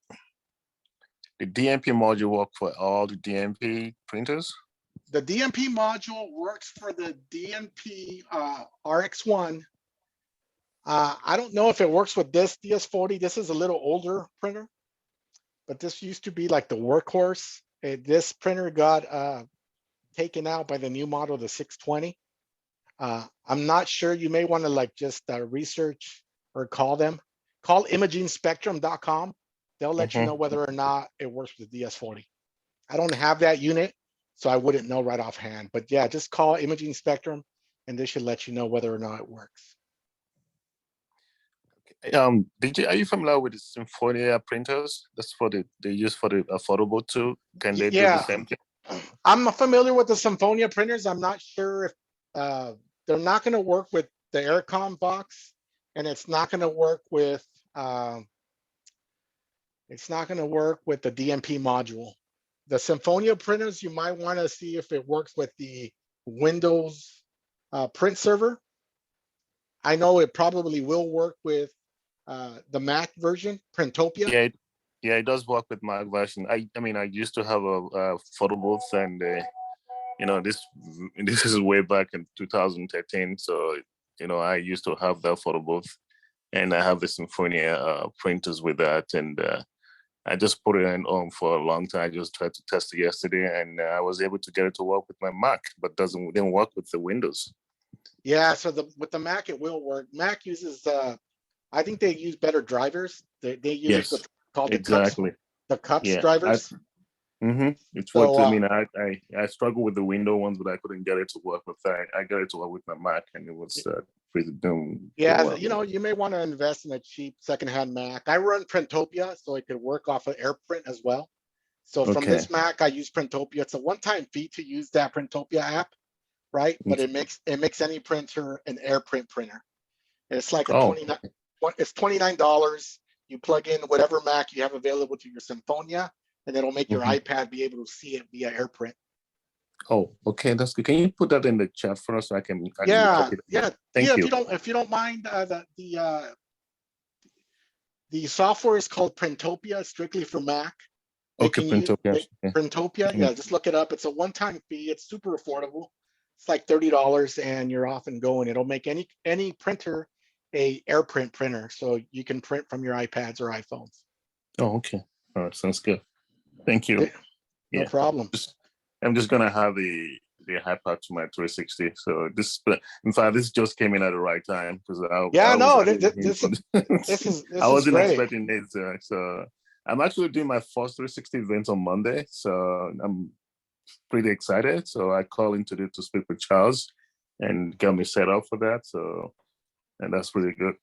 DMP module work for all the DMP printers? The DMP module works for the DMP RX1. I don't know if it works with this DS40. This is a little older printer, but this used to be like the workhorse. This printer got taken out by the new model, the 620. I'm not sure. You may want to like just research or call them. Call imagingspectrum.com. They'll let you know whether or not it works with the DS40. I don't have that unit, so I wouldn't know right offhand. But yeah, just call Imaging Spectrum, and they should let you know whether or not it works. DJ, are you familiar with the Symphonia printers? That's for they use for the affordable too. Can they do the same thing? I'm familiar with the Symphonia printers. I'm not sure if they're not going to work with the Aircom box, and it's not going to work with the DMP module. The Symphonia printers, you might want to see if it works with the Windows print server. I know it probably will work with the Mac version, Printopia. Yeah, it does work with Mac version. I mean, I used to have a photo booth, and this is way back in 2013. So I used to have that photo booth, and I have the Symphonia printers with that, and I just put it on for a long time. I just tried to test it yesterday, and I was able to get it to work with my Mac, but didn't work with the Windows. Yeah, so with the Mac, it will work. Mac uses, I think they use better drivers. They use what's called exactly the cups drivers. It's what I mean. I struggle with the window ones, but I couldn't get it to work with that. I got it to work with my Mac, and it was pretty dumb. Yeah, you may want to invest in a cheap secondhand Mac. I run Printopia, so it could work off of AirPrint as well. So from this Mac, I use Printopia. It's a one-time fee to use that Printopia app, right? But it makes any printer an AirPrint printer. And it's like it's $29. You plug in whatever Mac you have available to your Symphonia, and it'll make your iPad be able to see it via AirPrint. Oh, okay, that's good. Can you put that in the chat for us so I can copy that? Thank you. If you don't mind, the software is called Printopia, strictly for Mac. Printopia. Printopia, yeah, just look it up. It's a one-time fee. It's super affordable. It's like $30, and you're off and going. It'll make any printer a AirPrint printer, so you can print from your iPads or iPhones. Oh, okay. All right, sounds good. Thank you. No problem. I'm just gonna have the iPad to my 360. So in fact, this just came in at the right time because this I wasn't expecting this. So I'm actually doing my first 360 event on Monday, so I'm pretty excited. So I called in today to speak with Charles and get me set up for that. So and that's pretty good.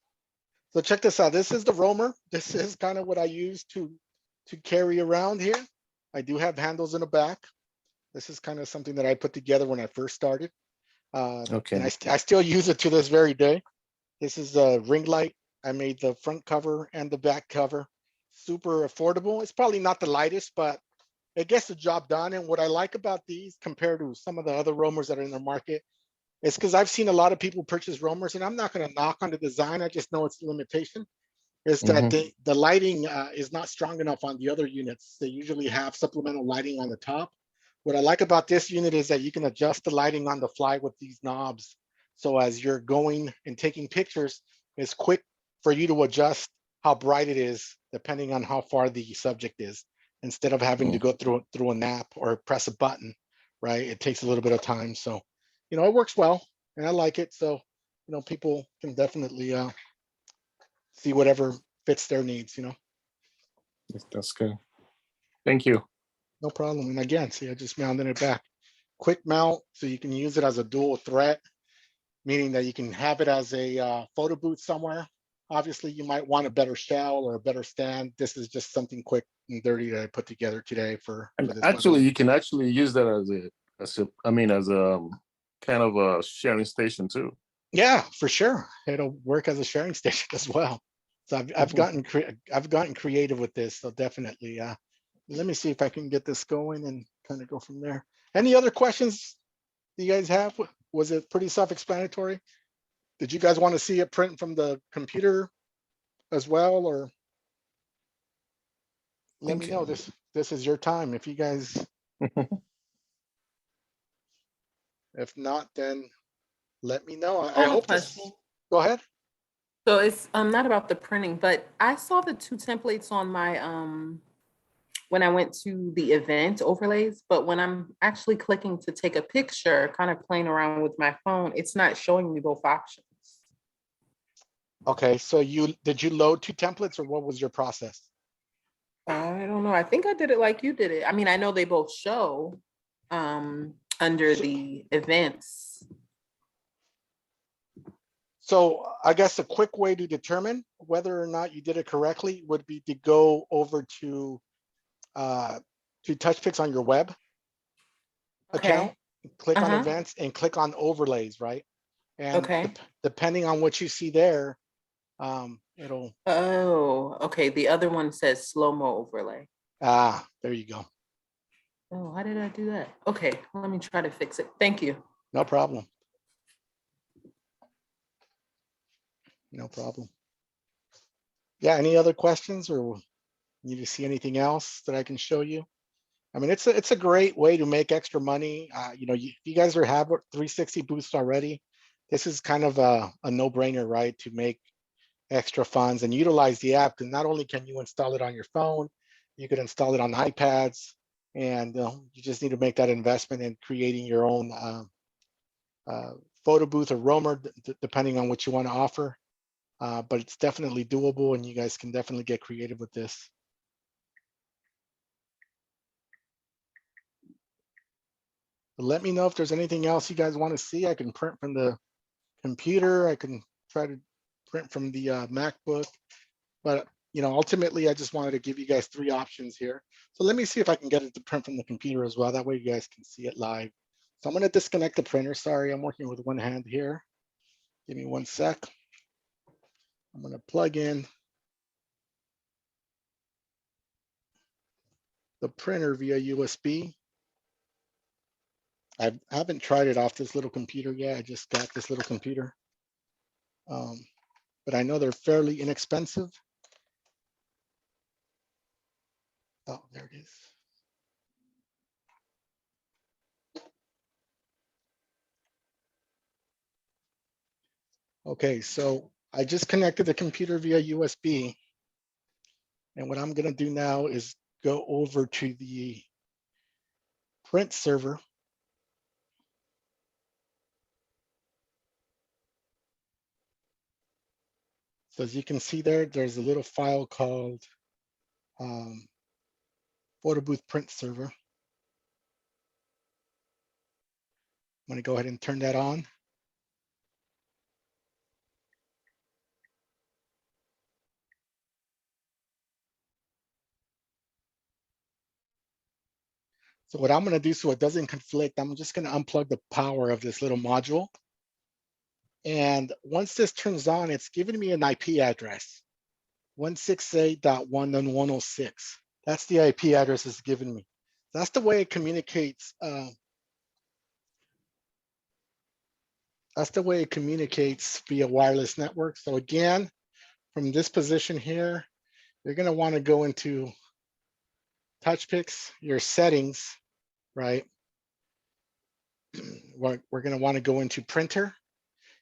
So check this out. This is the roamer. This is kind of what I use to carry around here. I do have handles in the back. This is kind of something that I put together when I first started. Okay. And I still use it to this very day. This is a ring light. I made the front cover and the back cover super affordable. It's probably not the lightest, but it gets the job done. And what I like about these compared to some of the other roamers that are in the market is because I've seen a lot of people purchase roamers, and I'm not going to knock on the design. I just know it's the limitation. Is that the lighting is not strong enough on the other units. They usually have supplemental lighting on the top. What I like about this unit is that you can adjust the lighting on the fly with these knobs. So as you're going and taking pictures, it's quick for you to adjust how bright it is, depending on how far the subject is, instead of having to go through a nap or press a button, right? It takes a little bit of time. So, you know, it works well and I like it. So, you know, people can definitely see whatever fits their needs, you know. That's good. Thank you. No problem. And again, see, I just mounted it back. Quick mount, so you can use it as a dual threat, meaning that you can have it as a photo booth somewhere. Obviously, you might want a better shell or a better stand. This is just something quick and dirty that I put together today for this Actually, webinar. you can actually use that as a kind of a sharing station too. Yeah, for sure. It'll work as a sharing station as well. So I've gotten creative with this. So definitely, let me see if I can get this going and kind of go from there. Any other questions you guys have? Was it pretty self-explanatory? Did you guys want to see it print from the computer as well, or let me know? This is your time. If you guys, if not, then let me know. I have a hope this. question. Go ahead. So it's not about the printing, but I saw the 2 templates on my when I went to the event overlays, but when I'm actually clicking to take a picture, kind of playing around with my phone, it's not showing me both options. Okay, so did you load 2 templates, or what was your process? I don't know. I think I did it like you did it. I mean, I know they both show under the events. So I guess a quick way to determine whether or not you did it correctly would be to go over to Touchpix on your web account, click on events and click on overlays, right? And depending on what you see there, it'll. Oh, okay. The other one says slow-mo overlay. There you go. Oh, how did I do that? Okay, let me try to fix it. Thank you. No problem. No problem. Yeah, any other questions, or need to see anything else that I can show you? I mean, it's a great way to make extra money. You know, you guys have 360 booths already. This is kind of a no-brainer, right? To make extra funds and utilize the app. And not only can you install it on your phone, you could install it on iPads, and you just need to make that investment in creating your own photo booth or roamer, depending on what you want to offer. But it's definitely doable, and you guys can definitely get creative with this. But let me know if there's anything else you guys want to see. I can print from the computer. I can try to print from the MacBook. But you know, ultimately, I just wanted to give you guys 3 options here. So let me see if I can get it to print from the computer as well. That way you guys can see it live. So I'm going to disconnect the printer. Sorry, I'm working with one hand here. Give me 1 sec. I'm going to plug in the printer via USB. I haven't tried it off this little computer yet. I just got this little computer. But I know they're fairly inexpensive. Oh, there it is. Okay, so I just connected the computer via USB. And what I'm going to do now is go over to the print server. So as you can see there, there's a little file called photo booth print server. I'm going to go ahead and turn that on. So what I'm gonna do so it doesn't conflict, I'm just gonna unplug the power of this little module. And once this turns on, it's giving me an IP address, 168.1.106. That's the IP address it's giving me. That's the way it communicates. That's the way it communicates via wireless network. So again, from this position here, you're gonna wanna go into Touchpix, your settings, right? We're gonna wanna go into printer.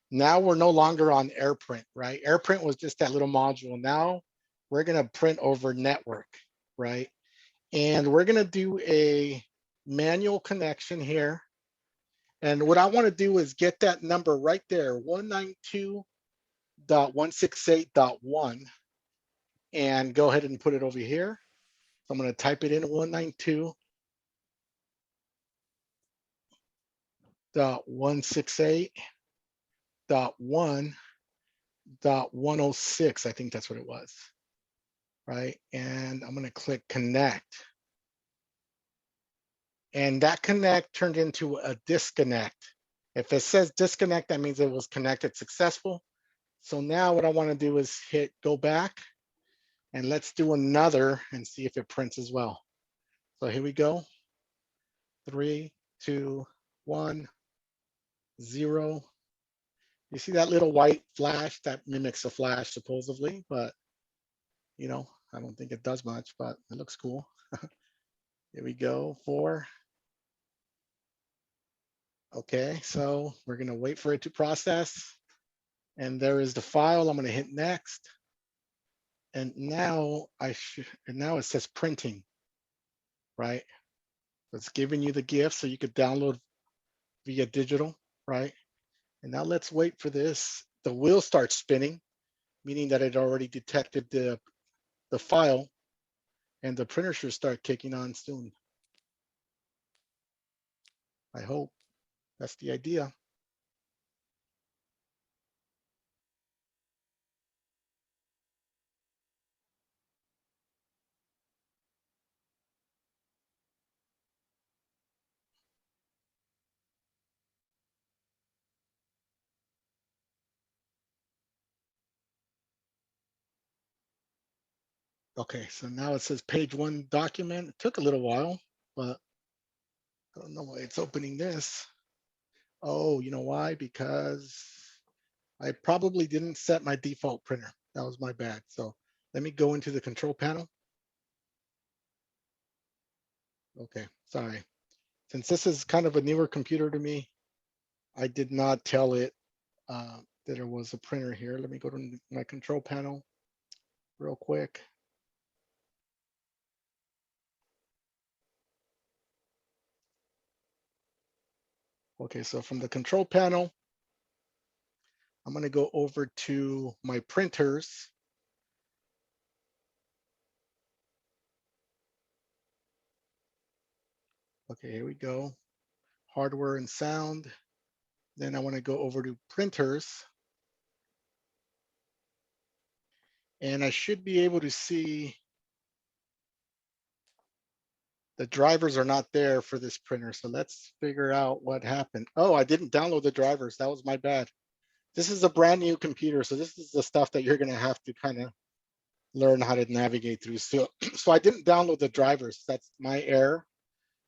Now we're no longer on AirPrint, right? AirPrint was just that little module. Now we're gonna print over network, right? And we're gonna do a manual connection here. And what I wanna do is get that number right there, 192.168.1, and go ahead and put it over here. So I'm gonna type it in 192.168.1.106. I think that's what it was, right? And I'm gonna click connect. And that connect turned into a disconnect. If it says disconnect, that means it was connected successful. So now what I wanna do is hit go back, and let's do another and see if it prints as well. So here we go. 3, 2, 1, 0. You see that little white flash? That mimics a flash supposedly, but you know, I don't think it does much, but it looks cool. Here we go, 4. Okay, so we're gonna wait for it to process. And there is the file. I'm gonna hit next. And now now it says printing, right? It's giving you the gift so you could download via digital, right? And now let's wait for this. The wheel starts spinning, meaning that it already detected the file, and the printer should start kicking on soon. I hope. That's the idea. Okay, so now it says page 1 document. It took a little while, but I don't know why it's opening this. Oh, you know why? Because I probably didn't set my default printer. That was my bad. So let me go into the control panel. Okay, sorry. Since this is kind of a newer computer to me, I did not tell it that there was a printer here. Let me go to my control panel real quick. Okay, so from the control panel, I'm gonna go over to my printers. Okay, here we go. Hardware and sound. Then I wanna go over to printers. And I should be able to see the drivers are not there for this printer. So let's figure out what happened. Oh, I didn't download the drivers. That was my bad. This is a brand new computer. So this is the stuff that you're gonna have to kind of learn how to navigate through. So I didn't download the drivers. That's my error.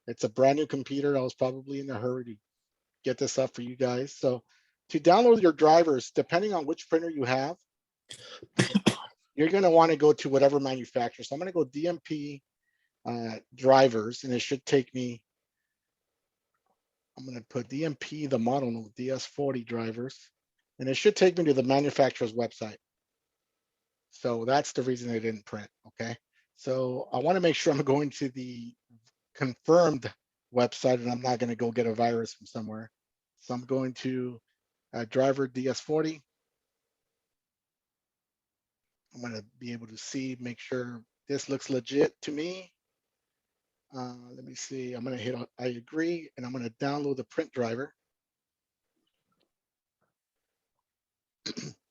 It's a brand new computer. I was probably in a hurry to get this up for you guys. So to download your drivers, depending on which printer you have, you're gonna wanna go to whatever manufacturer. So I'm gonna go DMP drivers, and it should take me, I'm gonna put DMP, the model node, DS40 drivers, and it should take me to the manufacturer's website. So that's the reason they didn't print, okay? So I wanna make sure I'm going to the confirmed website and I'm not gonna go get a virus from somewhere. So I'm going to driver DS40. I'm gonna be able to see, make sure this looks legit to me. Let me see, I'm gonna hit on I agree, and I'm gonna download the print driver.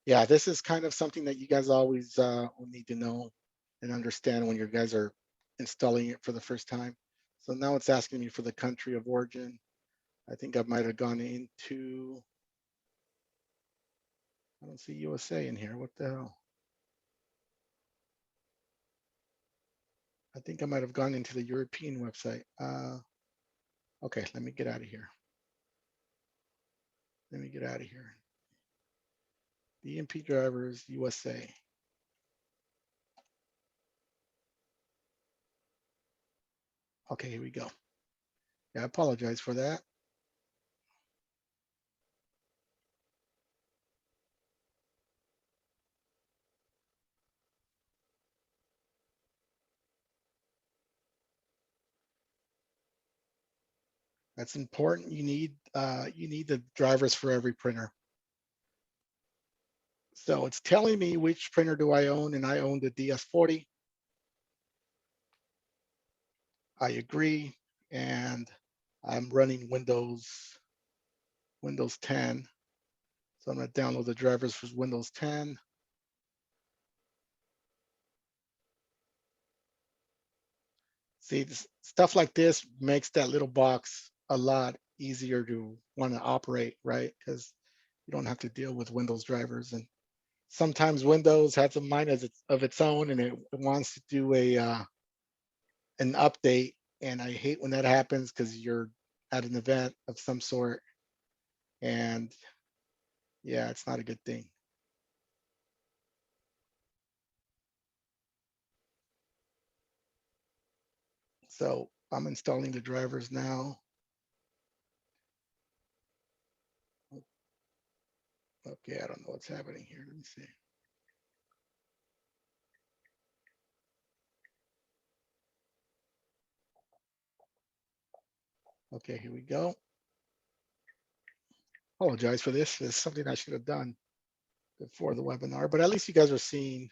Yeah, this is kind of something that you guys always will need to know and understand when you guys are installing it for the first time. So now it's asking me for the country of origin. I think I might have gone into, I don't see USA in here. What the hell? I think I might have gone into the European website. Okay, let me get out of here. Let me get out of here. The EMP drivers, USA. Okay, here we go. Yeah, I apologize for that. That's important. You need the drivers for every printer. So it's telling me which printer do I own, and I own the DS40. I agree, and I'm running Windows 10. So I'm going to download the drivers for Windows 10. See, stuff like this makes that little box a lot easier to want to operate, right? Because you don't have to deal with Windows drivers. And sometimes Windows has a mind of its own, and it wants to do an update. And I hate when that happens because you're at an event of some sort. And yeah, it's not a good thing. So I'm installing the drivers now. Okay, I don't know what's happening here. Let me see. Okay, here we go. Apologize for this. It's something I should have done before the webinar, but at least you guys are seeing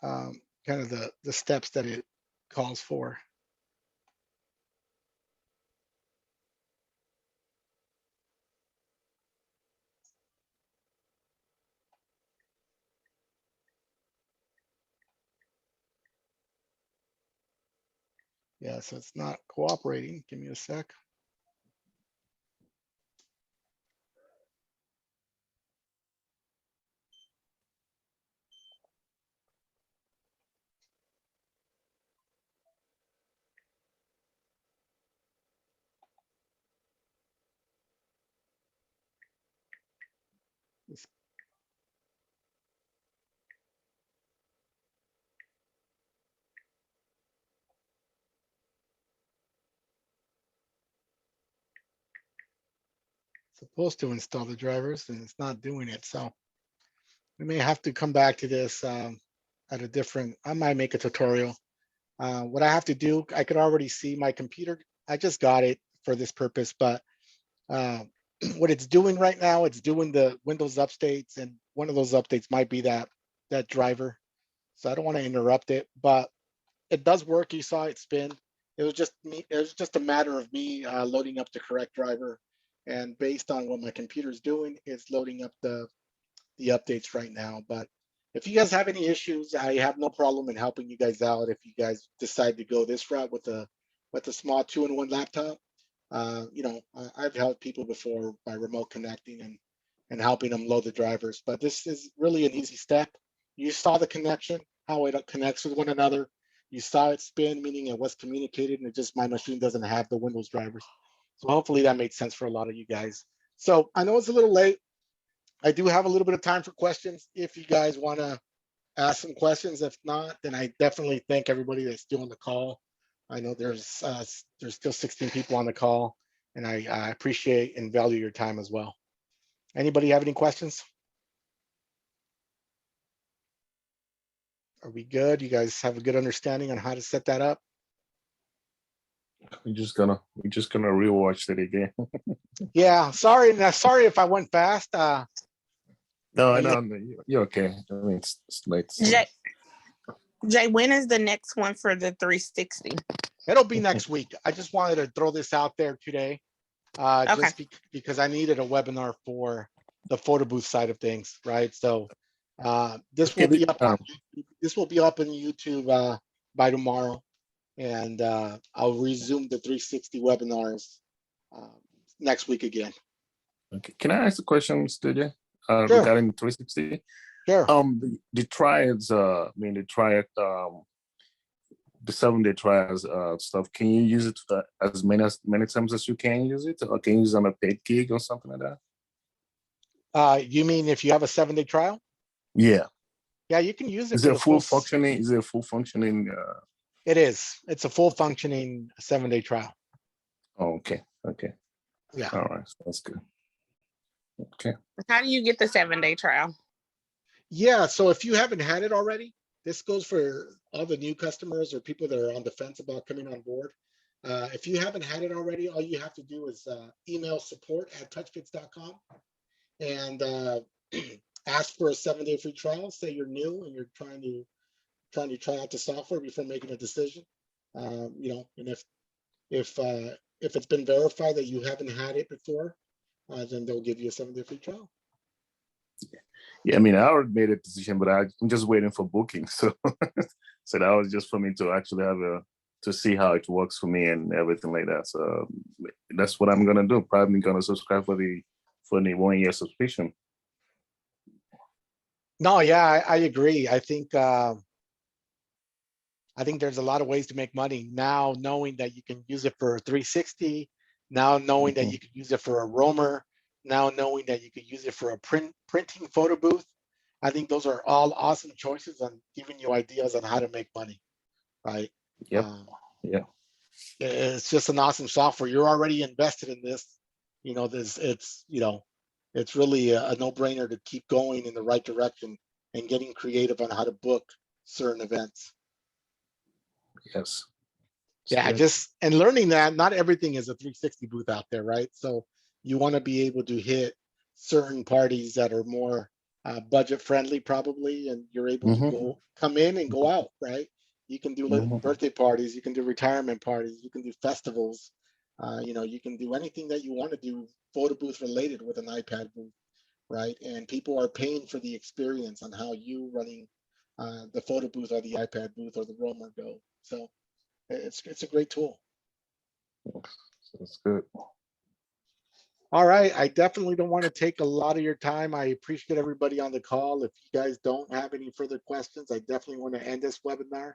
kind of the steps that it calls for. Yeah, so it's not cooperating. Give me a sec. It's supposed to install the drivers and it's not doing it. So we may have to come back to this at a different, I might make a tutorial. What I have to do, I could already see my computer. I just got it for this purpose, but what it's doing right now, it's doing the Windows updates, and one of those updates might be that driver. So I don't want to interrupt it, but it does work. You saw it spin. It was just me. It was just a matter of me loading up the correct driver, and based on what my computer's doing, it's loading up the updates right now. But if you guys have any issues, I have no problem in helping you guys out. If you guys decide to go this route with a small 2-in-1 laptop, you know, I've helped people before by remote connecting and helping them load the drivers. But this is really an easy step. You saw the connection, how it connects with one another. You saw it spin, meaning it was communicated, and it just my machine doesn't have the Windows drivers. So hopefully that made sense for a lot of you guys. So I know it's a little late. I do have a little bit of time for questions if you guys want to ask some questions. If not, then I definitely thank everybody that's still on the call. I know there's still 16 people on the call, and I appreciate and value your time as well. Anybody have any questions? Are we good? You guys have a good understanding on how to set that up? We're just gonna rewatch it again. Yeah, sorry if I went fast. No, you're okay. I mean, it's late. So. Jay, when is the next one for the 360? It'll be next week. I just wanted to throw this out there today, just because I needed a webinar for the photo booth side of things, right? So this will be up on YouTube. This will be up on YouTube by tomorrow. and I'll resume the 360 webinars next week again. Okay. Can I ask a question, Studio, Sure. regarding 360? Sure. The trials, the trial, the 7-day trials stuff. Can you use it as many times as you can use it, or can you use it on a paid gig or something like that? You mean if you have a 7-day trial? Yeah. Yeah, you can use it. Is it a full functioning? Is it a full functioning? It is. It's a full functioning 7-day trial. Oh, okay. Okay. Yeah. All right. That's good. Okay. How do you get the 7-day trial? Yeah. So if you haven't had it already, this goes for all the new customers or people that are on the fence about coming on board. If you haven't had it already, all you have to do is email support@touchpix.com and ask for a 7-day free trial. Say you're new and you're trying to try out the software before making a decision. You know, and if it's been verified that you haven't had it before, then they'll give you a 7-day free trial. Yeah, I mean, I already made a decision, but I'm just waiting for booking. So, so that was just for me to actually to see how it works for me and everything like that. So that's what I'm gonna do. Probably gonna subscribe for the 1-year subscription. No, yeah, I agree. I think there's a lot of ways to make money now, knowing that you can use it for 360, now knowing that you can use it for a roamer, now knowing that you can use it for a printing photo booth. I think those are all awesome choices on giving you ideas on how to make money, right? Yep. Yeah. It's just an awesome software. You're already invested in this. You know, it's really a no-brainer to keep going in the right direction and getting creative on how to book certain events. Yes. Yeah, and learning that not everything is a 360 booth out there, right? So you want to be able to hit certain parties that are more budget friendly, probably, and you're able to come in and go out, right? You can do birthday parties, you can do retirement parties, you can do festivals, you know, you can do anything that you want to do photo booth related with an iPad booth, right? And people are paying for the experience on how you running the photo booth or the iPad booth or the roamer go. So it's a great tool. That's good. All right, I definitely don't want to take a lot of your time. I appreciate everybody on the call. If you guys don't have any further questions, I definitely want to end this webinar.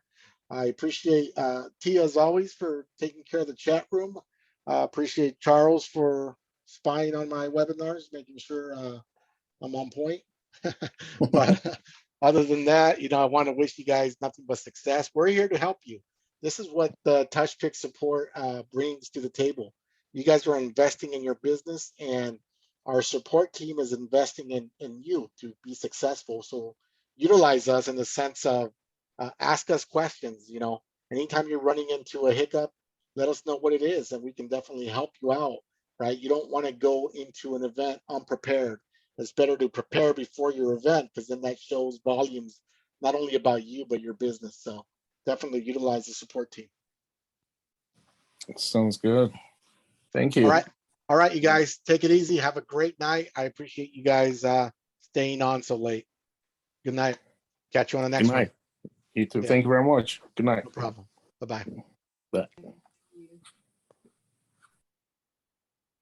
I appreciate Tia, as always, for taking care of the chat room. Appreciate Charles for spying on my webinars, making sure I'm on point. But other than that, you know, I want to wish you guys nothing but success. We're here to help you. This is what the Touchpix support brings to the table. You guys are investing in your business, and our support team is investing in you to be successful. So utilize us in the sense of ask us questions. You know, anytime you're running into a hiccup, let us know what it is, and we can definitely help you out, right? You don't want to go into an event unprepared. It's better to prepare before your event, because then that shows volumes, not only about you, but your business. So definitely utilize the support team. Sounds good. Thank you. All right, you guys, take it easy. Have a great night. I appreciate you guys staying on so late. Good night. Catch you on the next one. You too. Yeah. Thank you very much. Good night. No problem. Bye-bye.